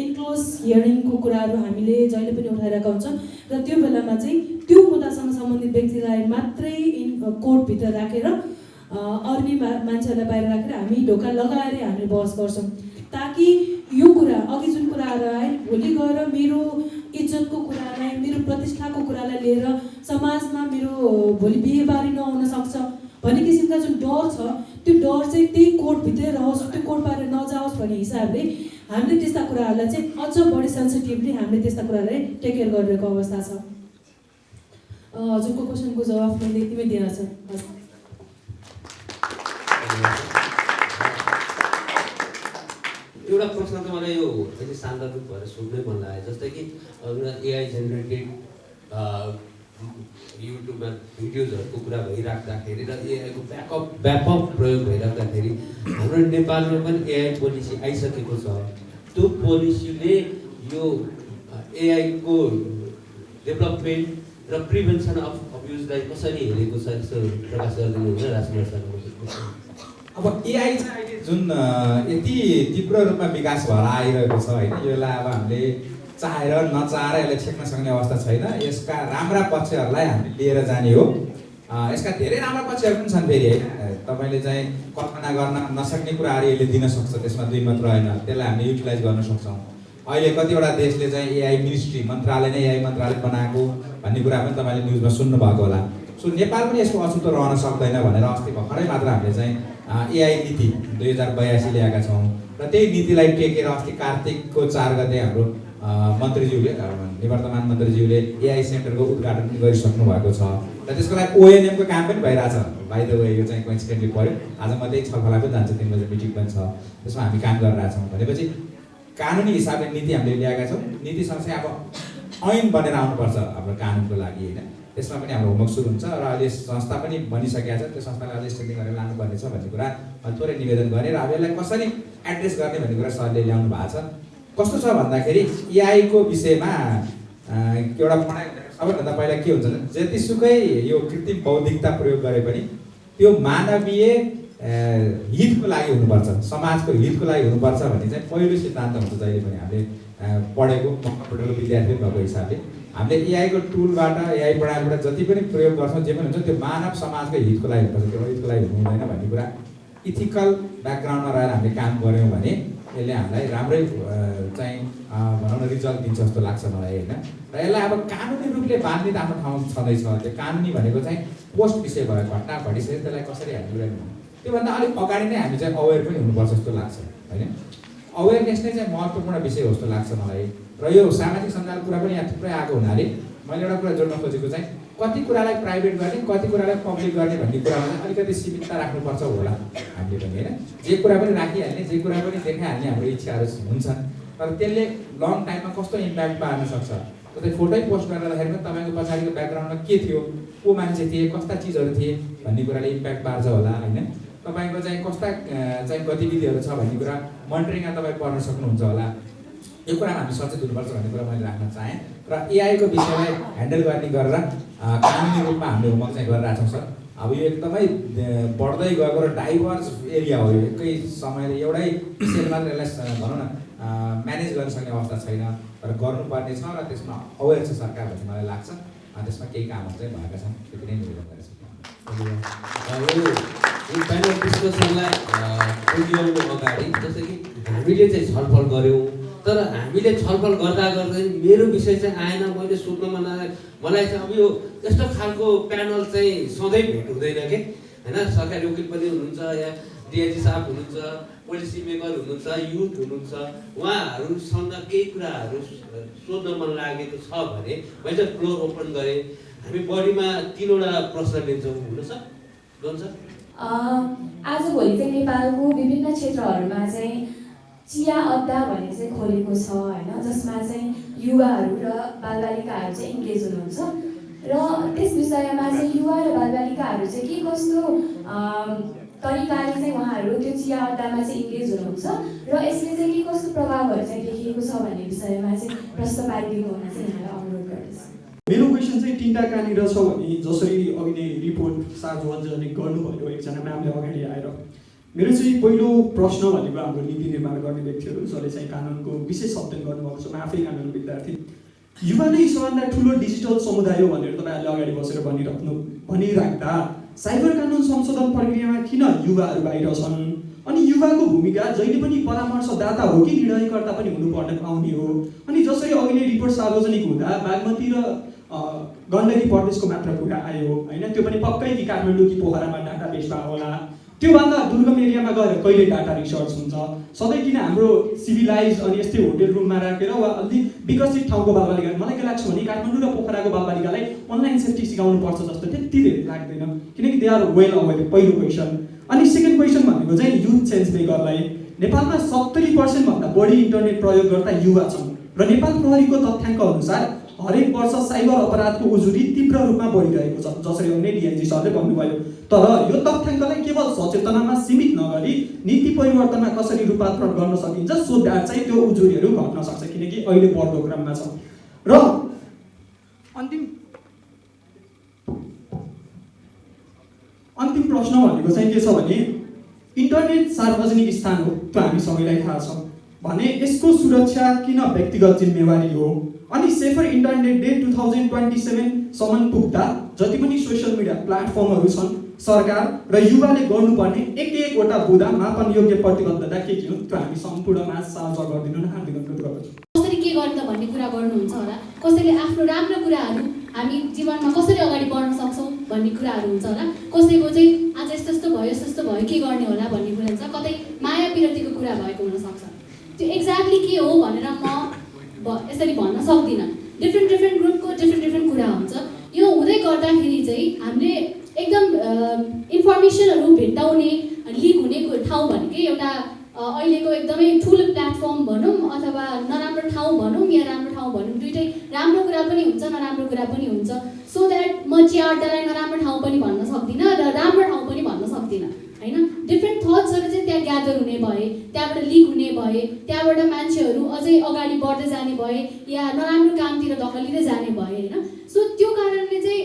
इन्क्लोज हियरिङको कुराहरू हामीले जहिले पनि उठाइरहेका हुन्छौँ। र त्यो बेलामा चाहिँ त्यो मुद्दासँग सम्बन्धित व्यक्तिलाई मात्रै कोर्टभित्र राखेर अर्नी मान्छेहरूलाई बाहिर राखेर हामी ढोका लगाएर हामीले बहस गर्छौँ ताकि यो कुरा अघि जुन कुराहरू आए भोलि गएर मेरो इज्जतको कुरालाई मेरो प्रतिष्ठाको कुरालाई लिएर समाजमा मेरो भोलि बिहेबारी नहुन सक्छ भन्ने किसिमका जुन डर छ त्यो डर चाहिँ त्यही कोर्टभित्रै रहोस्, त्यो कोर्ट बाहिर नजाओस् भन्ने हिसाबले हामीले त्यस्ता कुराहरूलाई चाहिँ अझ बढी सेन्सिटिभली हामीले त्यस्ता कुरालाई टेक केयर गरिरहेको अवस्था छ। हजुरको क्वेसनको जवाफ मैले यतिमै दिएर छ। एउटा प्रश्न त मलाई यो अहिले सान्दर्भिक भएर सोध्नै मन लाग्यो। जस्तै कि एआई जेनेरेटेड युट्युबमा भिडियोजहरूको कुरा भइराख्दाखेरि र एआईको व्यापक प्रयोग भइराख्दाखेरि हाम्रो नेपालमा पनि एआई पोलिसी आइसकेको छ। त्यो पोलिसीले यो एआईको डेभलपमेन्ट र प्रिभेन्सन अफ अब्युजलाई कसरी हेरेको छ यसो प्रकाश गरिदिनु हुन्छ राजकुमार सर? अब एआई चाहिँ अहिले जुन यति तीव्र रूपमा विकास भएर आइरहेको छ होइन, यसलाई अब हामीले चाहेर नचाहेर यसलाई छेक्न सक्ने अवस्था छैन। यसका राम्रा पक्षहरूलाई हामीले लिएर जाने हो। यसका धेरै राम्रा पक्षहरू पनि छन् फेरि होइन, तपाईँले चाहिँ कल्पना गर्न नसक्ने कुराहरू यसले दिन सक्छ, त्यसमा दुई मात्र होइन, त्यसलाई हामीले युटिलाइज गर्न सक्छौँ। अहिले कतिवटा देशले चाहिँ एआई मिनिस्ट्री मन्त्रालय नै एआई मन्त्रालय बनाएको भन्ने कुरा पनि तपाईँले न्युजमा सुन्नुभएको होला। सो नेपाल पनि यसको अछुतो रहन सक्दैन भनेर अस्ति भर्खरै मात्र हामीले चाहिँ एआई नीति 2082 ल्याएका छौँ र त्यही नीतिलाई टेकेर अस्ति कार्तिकको 4 गते हाम्रो मन्त्रीज्यूले निवर्तमान मन्त्रीज्यूले एआई सेन्टरको उद्घाटन पनि गरिसक्नु भएको छ र त्यसको लागि ओएनएमको काम पनि भइरहेछ। बाइ द वे यो चाहिँ कोइन्सिडेन्टली पऱ्यो, आज म त्यही छलफल पनि जान्छ, 3 बजे मिटिङ पनि छ, त्यसमा हामी काम गरिरहेछौँ। भनेपछि कानुनी हिसाबले नीति हामीले ल्याएका छौँ। नीति सँगसँगै अब ऐन बनेर आउनुपर्छ हाम्रो कानुनको लागि होइन, त्यसमा पनि हाम्रो होमवर्क सुरु हुन्छ र अहिले संस्था पनि बनिसकेको छ। त्यो संस्थालाई अझै स्ट्रेन्थिङ गरेर लानुपर्ने छ भन्ने कुरा थोरै निवेदन गरेर अब यसलाई कसरी एड्रेस गर्ने भन्ने कुरा सरले ल्याउनु भएको छ। कस्तो छ भन्दाखेरि एआईको विषयमा एउटा पढाइ सबैभन्दा पहिला के हुन्छ भने जतिसुकै यो कृत्रिम बौद्धिकता प्रयोग गरे पनि त्यो मानवीय हितको लागि हुनुपर्छ, समाजको हितको लागि हुनुपर्छ भन्ने चाहिँ पहिलो सिद्धान्त हुन्छ। जहिले पनि हामीले पढेको कम्प्युटरको विद्यार्थी भएको हिसाबले हामीले एआईको टुलबाट एआई प्रणालीबाट जति पनि प्रयोग गर्छौँ जे पनि हुन्छ त्यो मानव समाजको हितको लागि हुनुपर्छ, त्यो हितको लागि हुनु हुँदैन भन्ने कुरा इथिकल ब्याकग्राउन्डमा रहेर हामीले काम गऱ्यौँ भने यसले हामीलाई राम्रै चाहिँ भनौँ न रिजल्ट दिन्छ जस्तो लाग्छ मलाई होइन। र यसलाई अब कानुनी रूपले बाँध्ने त आफ्नो ठाउँमा छँदैछ। त्यो कानुनी भनेको चाहिँ पोस्ट विषय भयो, घटना घटिसक्यो, त्यसलाई कसरी ह्यान्डल गर्ने त्योभन्दा अलिक अगाडि नै हामी चाहिँ अवेर पनि हुनुपर्छ जस्तो लाग्छ होइन। अवेरनेस नै चाहिँ महत्त्वपूर्ण विषय हो जस्तो लाग्छ मलाई। र यो सामाजिक सञ्जालको कुरा पनि यहाँ थुप्रै आएको हुनाले मैले एउटा कुरा जोड्न खोजेको चाहिँ कति कुरालाई प्राइभेट गर्ने कति कुरालाई पब्लिक गर्ने भन्ने कुरामा चाहिँ अलिकति सीमितता राख्नुपर्छ होला हामीले पनि होइन। जे कुरा पनि राखिहाल्ने जे कुरा पनि देखाइहाल्ने हाम्रो इच्छाहरू हुन्छन्, तर त्यसले लङ टाइममा कस्तो इम्प्याक्ट पार्न सक्छ। जस्तै फोटै पोस्ट गर्दाखेरि पनि तपाईँको पछाडिको ब्याकग्राउन्डमा के थियो, को मान्छे थिए, कस्ता चिजहरू थिए भन्ने कुराले इम्प्याक्ट पार्छ होला होइन। तपाईँको चाहिँ कस्ता चाहिँ गतिविधिहरू छ भन्ने कुरा मोनिटरिङमा तपाईँ पढ्न सक्नुहुन्छ होला। यो कुरामा हामी सचेत हुनुपर्छ भन्ने कुरा मैले राख्न चाहेँ। र एआईको विषयलाई ह्यान्डल गर्ने गरेर कानुनी रूपमा हामीले होमवर्क चाहिँ गरिरहेछौँ सर। अब यो एकदमै बढ्दै गएको र डाइभर्स एरिया हो। यो एकै समयले एउटै विषयले मात्र यसलाई भनौँ न म्यानेज गर्न सक्ने अवस्था छैन, तर गर्नुपर्ने छ र त्यसमा अवेर छ सरकार भन्ने मलाई लाग्छ। त्यसमा केही कामहरू चाहिँ भएका छन्, त्यति नै निवेदन गरेको छु। यो प्यानल डिस्कसनलाई पुग्याउनु अगाडि जस्तै कि हामीले चाहिँ छलफल गऱ्यौँ, तर हामीले छलफल गर्दा गर्दै मेरो विषय चाहिँ आएन, मैले सोध्न मन आयो। मलाई चाहिँ अब यो यस्तो खालको प्यानल चाहिँ सधैँ भेट हुँदैन कि होइन। सरकारी वकिल पनि हुनुहुन्छ, या डिआइजी साहब हुनुहुन्छ, पोलिसी मेकर हुनुहुन्छ, युथ हुनुहुन्छ, उहाँहरूसँग केही कुराहरू सोध्न मन लागेको छ भने मैले चाहिँ फ्लोर ओपन गरेँ। हामी बढीमा 3वटा प्रश्न लिन्छौँ हुन्छ हुन्छ। आजभोलि चाहिँ नेपालको विभिन्न क्षेत्रहरूमा चाहिँ चिया अड्डा भन्ने चाहिँ खोलेको छ होइन, जसमा चाहिँ युवाहरू र बालबालिकाहरू चाहिँ इन्गेज हुनुहुन्छ। र त्यस विषयमा चाहिँ युवा र बालबालिकाहरू चाहिँ के कस्तो तरिकाले चाहिँ उहाँहरू त्यो चिया अड्डामा चाहिँ इन्गेज हुनुहुन्छ र यसले चाहिँ के कस्तो प्रभावहरू चाहिँ देखिएको छ भन्ने विषयमा चाहिँ प्रश्न पारिदिनु हुन चाहिँ यहाँलाई अनुरोध गर्दछु। मेरो क्वेसन चाहिँ 3टा कहाँनिर छ भने जसरी अघि नै रिपोर्ट सार्वजनिक गर्नुभयो एकजना म्यामले अगाडि आएर, मेरो चाहिँ पहिलो प्रश्न भनेको हाम्रो नीति निर्माण गर्ने व्यक्तिहरू जसले चाहिँ कानुनको विशेष अध्ययन गर्नुभएको छ, म आफै कानुन विद्यार्थी, युवा नै सबभन्दा ठुलो डिजिटल समुदाय हो भनेर तपाईँहरूले अगाडि बसेर भनिराख्दा साइबर कानुन संशोधन प्रक्रियामा किन युवाहरू बाहिर छन्? अनि युवाको भूमिका जहिले पनि परामर्शदाता हो कि निर्णयकर्ता पनि हुनुपर्ने आउने हो? अनि जसरी अघि नै रिपोर्ट सार्वजनिक हुँदा बागमती र गण्डकी प्रदेशको मात्र कुरा आयो होइन, त्यो पनि पक्कै कि काठमाडौँ कि पोखरामा डाटाबेसमा होला। त्योभन्दा दुर्गम एरियामा गएर कहिले डाटा रिसर्च हुन्छ? सधैँ किन हाम्रो सिभिलाइज अनि यस्तै होटेल रुममा राखेर वा अलि विकसित ठाउँको बालबालिका, मलाई के लाग्छ भने काठमाडौँ र पोखराको बालबालिकालाई अनलाइन सेफ्टी सिकाउनु पर्छ जस्तो त्यति धेरै लाग्दैन, किनकि दे आर वेल अवेर। पहिलो क्वेसन। अनि सेकेन्ड क्वेसन भनेको चाहिँ युथ चेन्ज मेकरलाई। नेपालमा 70% भन्दा बढी इन्टरनेट प्रयोगकर्ता युवा छन् र नेपाल प्रहरीको तथ्याङ्क अनुसार हरेक वर्ष साइबर अपराधको उजुरी तीव्र रूपमा बढिरहेको छ, जसरी अघि डिआइजी सरले भन्नुभयो। तर यो तथ्याङ्कलाई केवल सचेतनामा सीमित नगरी नीति परिवर्तनमा कसरी रूपान्तरण गर्न सकिन्छ सो द्याट चाहिँ त्यो उजुरीहरू घट्न सक्छ, किनकि अहिले बढ्दो क्रममा छ। र अन्तिम प्रश्न भनेको चाहिँ के छ भने इन्टरनेट सार्वजनिक स्थान हो, त्यो हामी सबैलाई थाहा छ भने यसको सुरक्षा किन व्यक्तिगत जिम्मेवारी हो? अनि सेफर इन्टरनेट डे 2027 सम्म पुग्दा जति पनि सोसियल मिडिया प्लेटफर्महरू छन् सरकार र युवाले गर्नुपर्ने एक-एकवटा बुँदा मापन योग्य प्रतिबद्धता के हो त्यो हामी सम्पूर्णमा साझा गरिदिनु न हार्दिक अनुरोध गर्दछु। कसरी के गर्ने त भन्ने कुरा गर्नुहुन्छ होला, कसैले आफ्नो राम्रो कुराहरू हामी जीवनमा कसरी अगाडि बढ्न सक्छौँ भन्ने कुराहरू हुन्छ होला, कसैको चाहिँ आज यस्तो यस्तो भयो के गर्ने होला भन्ने कुरा हुन्छ, कतै माया पिरतीको कुरा भएको हुनसक्छ। त्यो एक्ज्याक्टली के हो भनेर म यसरी भन्न सक्दिनँ। डिफ्रेन्ट ग्रुपको डिफ्रेन्ट कुरा हुन्छ। यो हुँदै गर्दाखेरि चाहिँ हामीले एकदम इन्फर्मेसनहरू भेट्टाउने लिक हुने ठाउँ भनेकै एउटा अहिलेको एकदमै ठुलो प्लेटफर्म भनौँ अथवा नराम्रो ठाउँ भनौँ या राम्रो ठाउँ भनौँ, दुइटै राम्रो कुरा पनि हुन्छ नराम्रो कुरा पनि हुन्छ। सो द्याट म चिया अड्डालाई नराम्रो ठाउँ पनि भन्न सक्दिनँ र राम्रो ठाउँ पनि भन्न सक्दिनँ होइन। डिफ्रेन्ट थट्सहरू चाहिँ त्यहाँ ग्यादर हुने भए, त्यहाँबाट लिक हुने भए, त्यहाँबाट मान्छेहरू अझै अगाडि बढ्दै जाने भए या नराम्रो कामतिर धकलिँदै जाने भए होइन। सो त्यो कारणले चाहिँ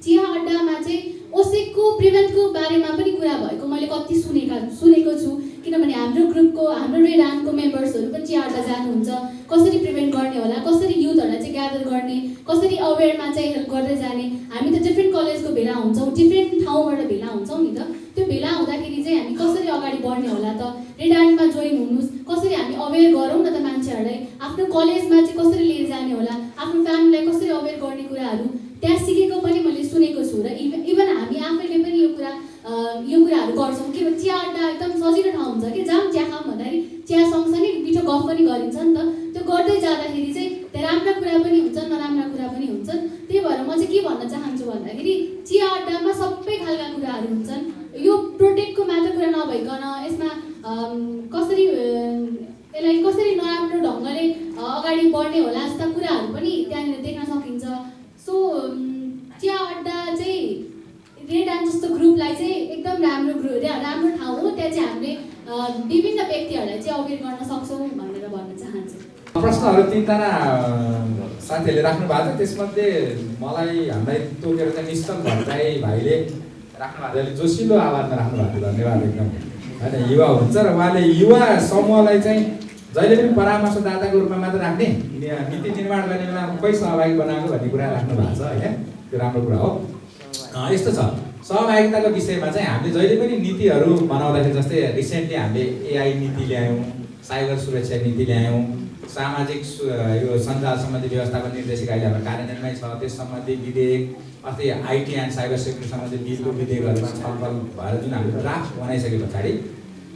चिया अड्डामा चाहिँ ओसेकको प्रिभेन्टको बारेमा पनि कुरा भएको मैले कति सुनेको छु, किनभने हाम्रो ग्रुपको हाम्रो रेडानको मेम्बर्सहरू पनि चिया अड्डा जानुहुन्छ, कसरी प्रिभेन्ट गर्ने होला, कसरी युथहरूलाई चाहिँ ग्यादर गर्ने, कसरी अवेरमा चाहिँ हेल्प गर्दै जाने। हामी त डिफ्रेन्ट कलेजको भेला हुन्छौँ, डिफ्रेन्ट ठाउँबाट भेला हुन्छौँ नि त, त्यो भेला हुँदाखेरि चाहिँ हामी कसरी अगाडि बढ्ने होला त, रेडानमा जोइन हुनुहोस्, कसरी हामी अवेर गरौँ न त मान्छेहरूलाई, आफ्नो कलेजमा चाहिँ कसरी लिएर जाने होला, आफ्नो फ्यामिलीलाई कसरी अवेर गर्ने कुराहरू त्यहाँ सिकेको पनि मैले सुनेको छु। र इभन हामी आफैले पनि यो कुराहरू गर्छौँ। किनभने चिया अड्डा एकदम सजिलो ठाउँ हुन्छ कि जहाँ चिया खाऊँ भन्दाखेरि चिया सँगसँगै मिठो गफ पनि गरिन्छ नि त। त्यो गर्दै जाँदाखेरि चाहिँ त्यहाँ राम्रा कुरा पनि हुन्छन् नराम्रा कुरा पनि हुन्छन्। त्यही भएर म चाहिँ के भन्न चाहन्छु भन्दाखेरि चिया अड्डामा सबै खालका कुराहरू हुन्छन्। यो प्रोटेक्टको मात्र कुरा नभइकन यसमा कसरी यसलाई कसरी नराम्रो ढङ्गले अगाडि बढ्ने होला जस्ता कुराहरू पनि त्यहाँनिर देख्न सकिन्छ। सो चिया अड्डा चाहिँ रेड एन्ड जस्तो ग्रुपलाई चाहिँ एकदम राम्रो ठाउँ हो। त्यहाँ चाहिँ हामीले विभिन्न व्यक्तिहरूलाई चाहिँ अवेर गर्न सक्छौँ भनेर भन्न चाहन्छु। प्रश्नहरू 3 जना साथीहरूले राख्नु भएको छ। त्यसमध्ये मलाई हामीलाई तोकेर चाहिँ निश्चल भट्टराई भाइले राख्नु भएको थियो, जोसिलो आवाजमा राख्नु भएको थियो। धन्यवाद एकदम होइन। युवा हुन्छ र उहाँले युवा समूहलाई चाहिँ जहिले पनि परामर्शदाताको रूपमा मात्र राख्ने, नीति निर्माण गर्ने बेला कोही सहभागी बनाएको भन्ने कुरा राख्नु भएको छ होइन। त्यो राम्रो कुरा हो। यस्तो छ, सहभागिताको विषयमा चाहिँ हामीले जहिले पनि नीतिहरू बनाउँदाखेरि जस्तै रिसेन्टली हामीले एआई नीति ल्यायौँ, साइबर सुरक्षा नीति ल्यायौँ, सामाजिक यो सञ्जाल सम्बन्धी व्यवस्थापन निर्देशिका अहिले हाम्रो कार्यान्वयनमै छ। त्यस सम्बन्धी विधेयक अस्ति आइटी एन्ड साइबर सेक्युरिटी सम्बन्धी बिलको विधेयकहरूमा छलफल भएर जुन हामीले ड्राफ्ट बनाइसके पछाडि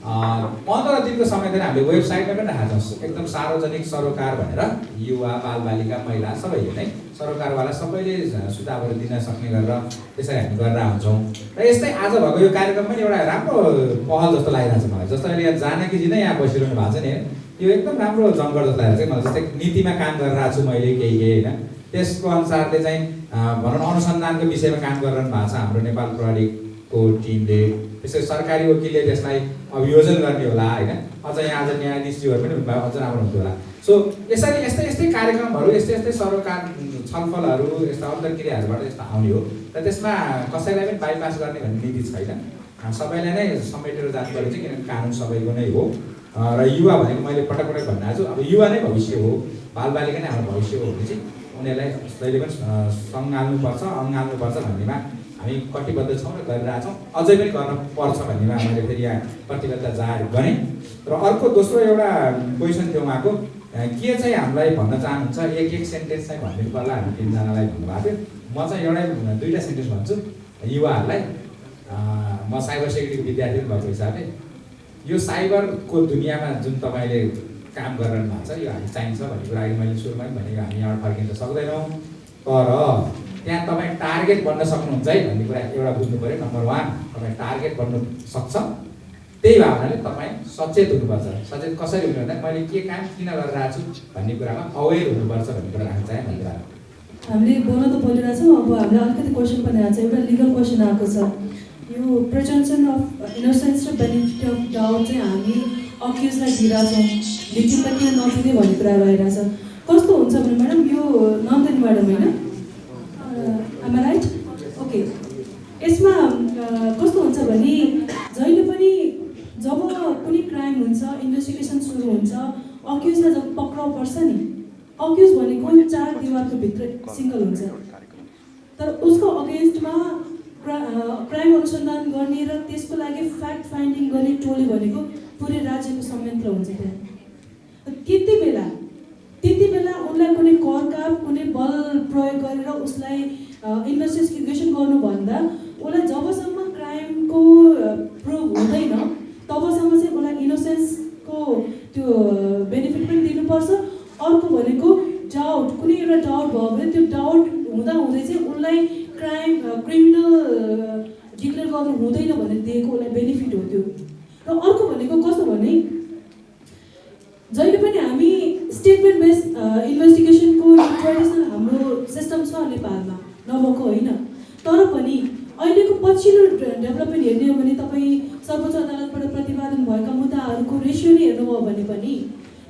15 दिनको समय दिएर हामीले वेबसाइटमा पनि राखेका छौँ। एकदम सार्वजनिक सरोकार भनेर युवा बालबालिका महिला सबैले नै सरोकारवाला सबैले सुझावहरू दिन सक्ने गरेर त्यसरी हामी गरेर हुन्छौँ। र यस्तै आज भएको यो कार्यक्रम पनि एउटा राम्रो पहल जस्तो लागिरहेको छ मलाई। जस्तो अहिले यहाँ जानकीजी नै यहाँ बसिरहनु भएको छ नि, यो एकदम राम्रो जङ्गल जस्तो लागेको छ मलाई। जस्तै नीतिमा काम गरिरहेको छु मैले केही होइन, त्यसको अनुसारले चाहिँ भनौँ न अनुसन्धानको विषयमा काम गरिरहनु भएको छ हाम्रो नेपाल प्रहरीको टिमले। त्यसै सरकारी वकिलले त्यसलाई अभियोजन गर्ने होला होइन। अझ यहाँ आज न्यायाधीशजीहरू पनि हुनुभयो, अझ राम्रो हुन्थ्यो होला। सो यसरी यस्तै कार्यक्रमहरू यस्तै सरोकार छलफलहरू यस्ता अन्तर्क्रियाहरूबाट यस्तो आउने हो। र त्यसमा कसैलाई पनि बाइपास गर्ने भन्ने नीति छैन। सबैलाई नै समेटेर जानुपर्ने चाहिँ, किनभने कानुन सबैको नै हो। र युवा भनेको मैले पटक भन्न आएको छु, अब युवा नै भविष्य हो, बालबालिका नै हाम्रो भविष्य हो भने चाहिँ उनीहरूलाई जहिले पनि सँगाल्नुपर्छ अँगाल्नुपर्छ भन्नेमा हामी कटिबद्ध छौँ र गरिरहेछौँ। अझै पनि गर्न पर्छ भन्नेमा मैले फेरि यहाँ प्रतिबद्धता जाहेर गरेँ। र अर्को दोस्रो एउटा क्वेसन थियो उहाँको, के चाहिँ हामीलाई भन्न चाहनुहुन्छ, एक सेन्टेन्स चाहिँ भनिदिनु पर्ला हामी 3 जनालाई भन्नुभएको थियो। म चाहिँ एउटै 2टा सेन्टेन्स भन्छु युवाहरूलाई। म साइबर सेक्युरिटीको विद्यार्थी भएको हिसाबले यो साइबरको दुनियाँमा जुन तपाईँले काम गरिरहनु भएको छ, यो हामी चाहिन्छ भन्ने कुरा अहिले मैले सुरुमा पनि भनेको, हामी यहाँबाट फर्किन त सक्दैनौँ। तर त्यहाँ तपाईँ टार्गेट बन्न सक्नुहुन्छ है भन्ने कुरा एउटा बुझ्नु पऱ्यो। नम्बर 1 तपाईँ टार्गेट बन्नु सक्छ। त्यही भावनाले तपाईँ सचेत हुनुपर्छ। सचेत कसरी हुनु भन्दा मैले के काम किन गरिरहेको छु भन्ने कुरामा अवेर हुनुपर्छ भन्ने कुरा राख्न चाहेँ। भन्ने कुरा हामीले बोल्न त बोलिरहेछौँ। अब हामीलाई अलिकति क्वेसन पनि आएको छ, एउटा लिगल क्वेसन आएको छ। यो प्रिजम्पसन अफ इनोसेन्स र बेनिफिट अफ डाउट चाहिँ हामी अक्युजलाई दिइरहेछौँ, भिक्टिमलाई किन नदिने भन्ने कुरा रहेछ। कस्तो हुन्छ भने म्याडम, यो नन्दनी म्याडम होइन, आमा राइट? ओके। यसमा कस्तो हुन्छ भने जहिले पनि जब कुनै क्राइम हुन्छ, इन्भेस्टिगेसन सुरु हुन्छ, अक्युजलाई जब पक्राउ पर्छ नि, अक्युज भनेको 4 दिवारको भित्र सिङ्गल हुन्छ। तर उसको अगेन्स्टमा क्राइम अनुसन्धान गर्ने र त्यसको लागि फ्याक्ट फाइन्डिङ गर्ने टोली भनेको पुरै राज्यको संयन्त्र हुन्छ। त्यहाँ त्यति बेला उनलाई कुनै करकाप कुनै बल प्रयोग गरेर उसलाई इन्भेस्टिगेसन गर्नुभन्दा उसलाई जबसम्म क्राइमको प्रुभ हुँदैन तबसम्म चाहिँ उसलाई इनोसेन्सको त्यो बेनिफिट पनि दिनुपर्छ। अर्को भनेको डाउट, कुनै एउटा डाउट भयो भने त्यो डाउट हुँदै चाहिँ उसलाई क्रिमिनल डिक्लेयर गर्नु हुँदैन भने दिएको उसलाई बेनिफिट हो त्यो। र अर्को भनेको कस्तो भने जहिले पनि हामी स्टेटमेन्ट बेस इन्भेस्टिगेसनको ट्रेडिसनल हाम्रो सिस्टम छ नेपालमा, नभएको होइन। तर पनि अहिलेको पछिल्लो डेभलपमेन्ट हेर्ने हो भने तपाईँ सर्वोच्च अदालतबाट प्रतिपादन भएका मुद्दाहरूको रेसियो नै हेर्नुभयो भने पनि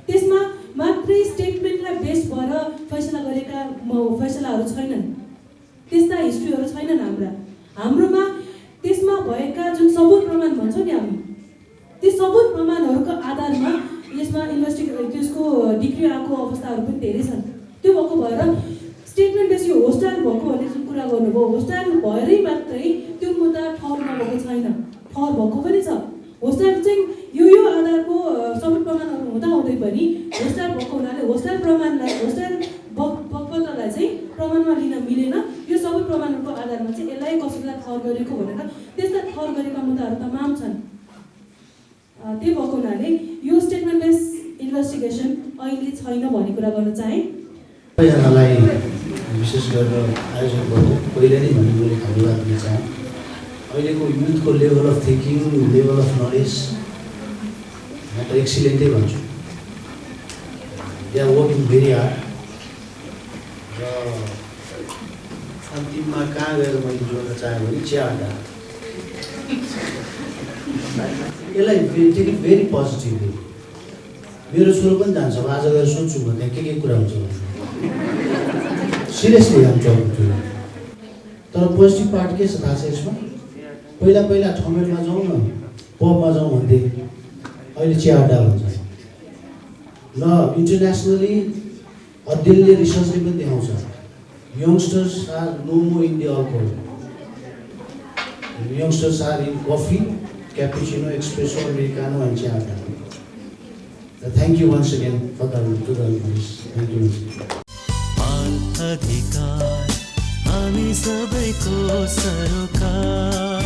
त्यसमा मात्रै स्टेटमेन्टलाई बेस भएर फैसला गरेका फैसलाहरू छैनन्, त्यस्ता हिस्ट्रीहरू छैनन् हाम्रोमा। त्यसमा भएका जुन सबुत प्रमाण भन्छौँ नि हामी, ती सबुत प्रमाणहरूको आधारमा यसमा त्यसको डिग्री आएको अवस्थाहरू पनि धेरै छन्। त्यो भएको भएर स्टेटमेन्ट बेसी होस्टाइल भएको भन्ने जुन कुरा गर्नुभयो, होस्टाइल भएरै मात्रै त्यो मुद्दा ठहर नभएको छैन, ठहर भएको पनि छ। होस्टाइल चाहिँ यो आधारको सबुत प्रमाणहरू हुँदाहुँदै पनि होस्टाइल भएको हुनाले होस्टाइल बगपत्रलाई चाहिँ प्रमाणमा लिन मिलेन। यो सबै प्रमाणहरूको आधारमा चाहिँ यसलाई कसैलाई ठहर गरेको भनेर त्यस्ता ठहर गरेका मुद्दाहरू तमाम छन्। त्यही भएको हुनाले यो स्टेटमेन्ट बेस इन्भेस्टिगेसन अहिले छैन भन्ने कुरा गर्न चाहेँ। सबैजनालाई विशेष गरेर आयोजकहरू पहिले नै भने मैले धन्यवाद दिन चाहेँ। अहिलेको युथको level of thinking, level of knowledge म त एक्सिलेन्टै भन्छु। They are working very hard र अन्तिममा कहाँ गएर मैले जोड्न चाहेँ भने चिया अड्डा। यसलाई टेक इट भेरी पोजिटिभली। मेरो छोरो पनि जान्छ, अब आज गएर सोध्छु म त्यहाँ के कुरा हुन्छ भने सिरियसली आम टकिङ टु। तर पोजिटिभ पार्ट के छ थाहा छ यसमा? पहिला ठमेलमा जाउँ न, पबमा जाउँ भन्थे, अहिले चिया अड्डा भन्छ। ल इन्टरनेसनली अध्ययनले रिसर्चले पनि देखाउँछ youngsters are no more in the alcohol, youngsters are in coffee, cappuccino, espresso, americano and चिया अड्डा। Thank you once again for the thank you. अधिकार हामी सबैको सरोकार।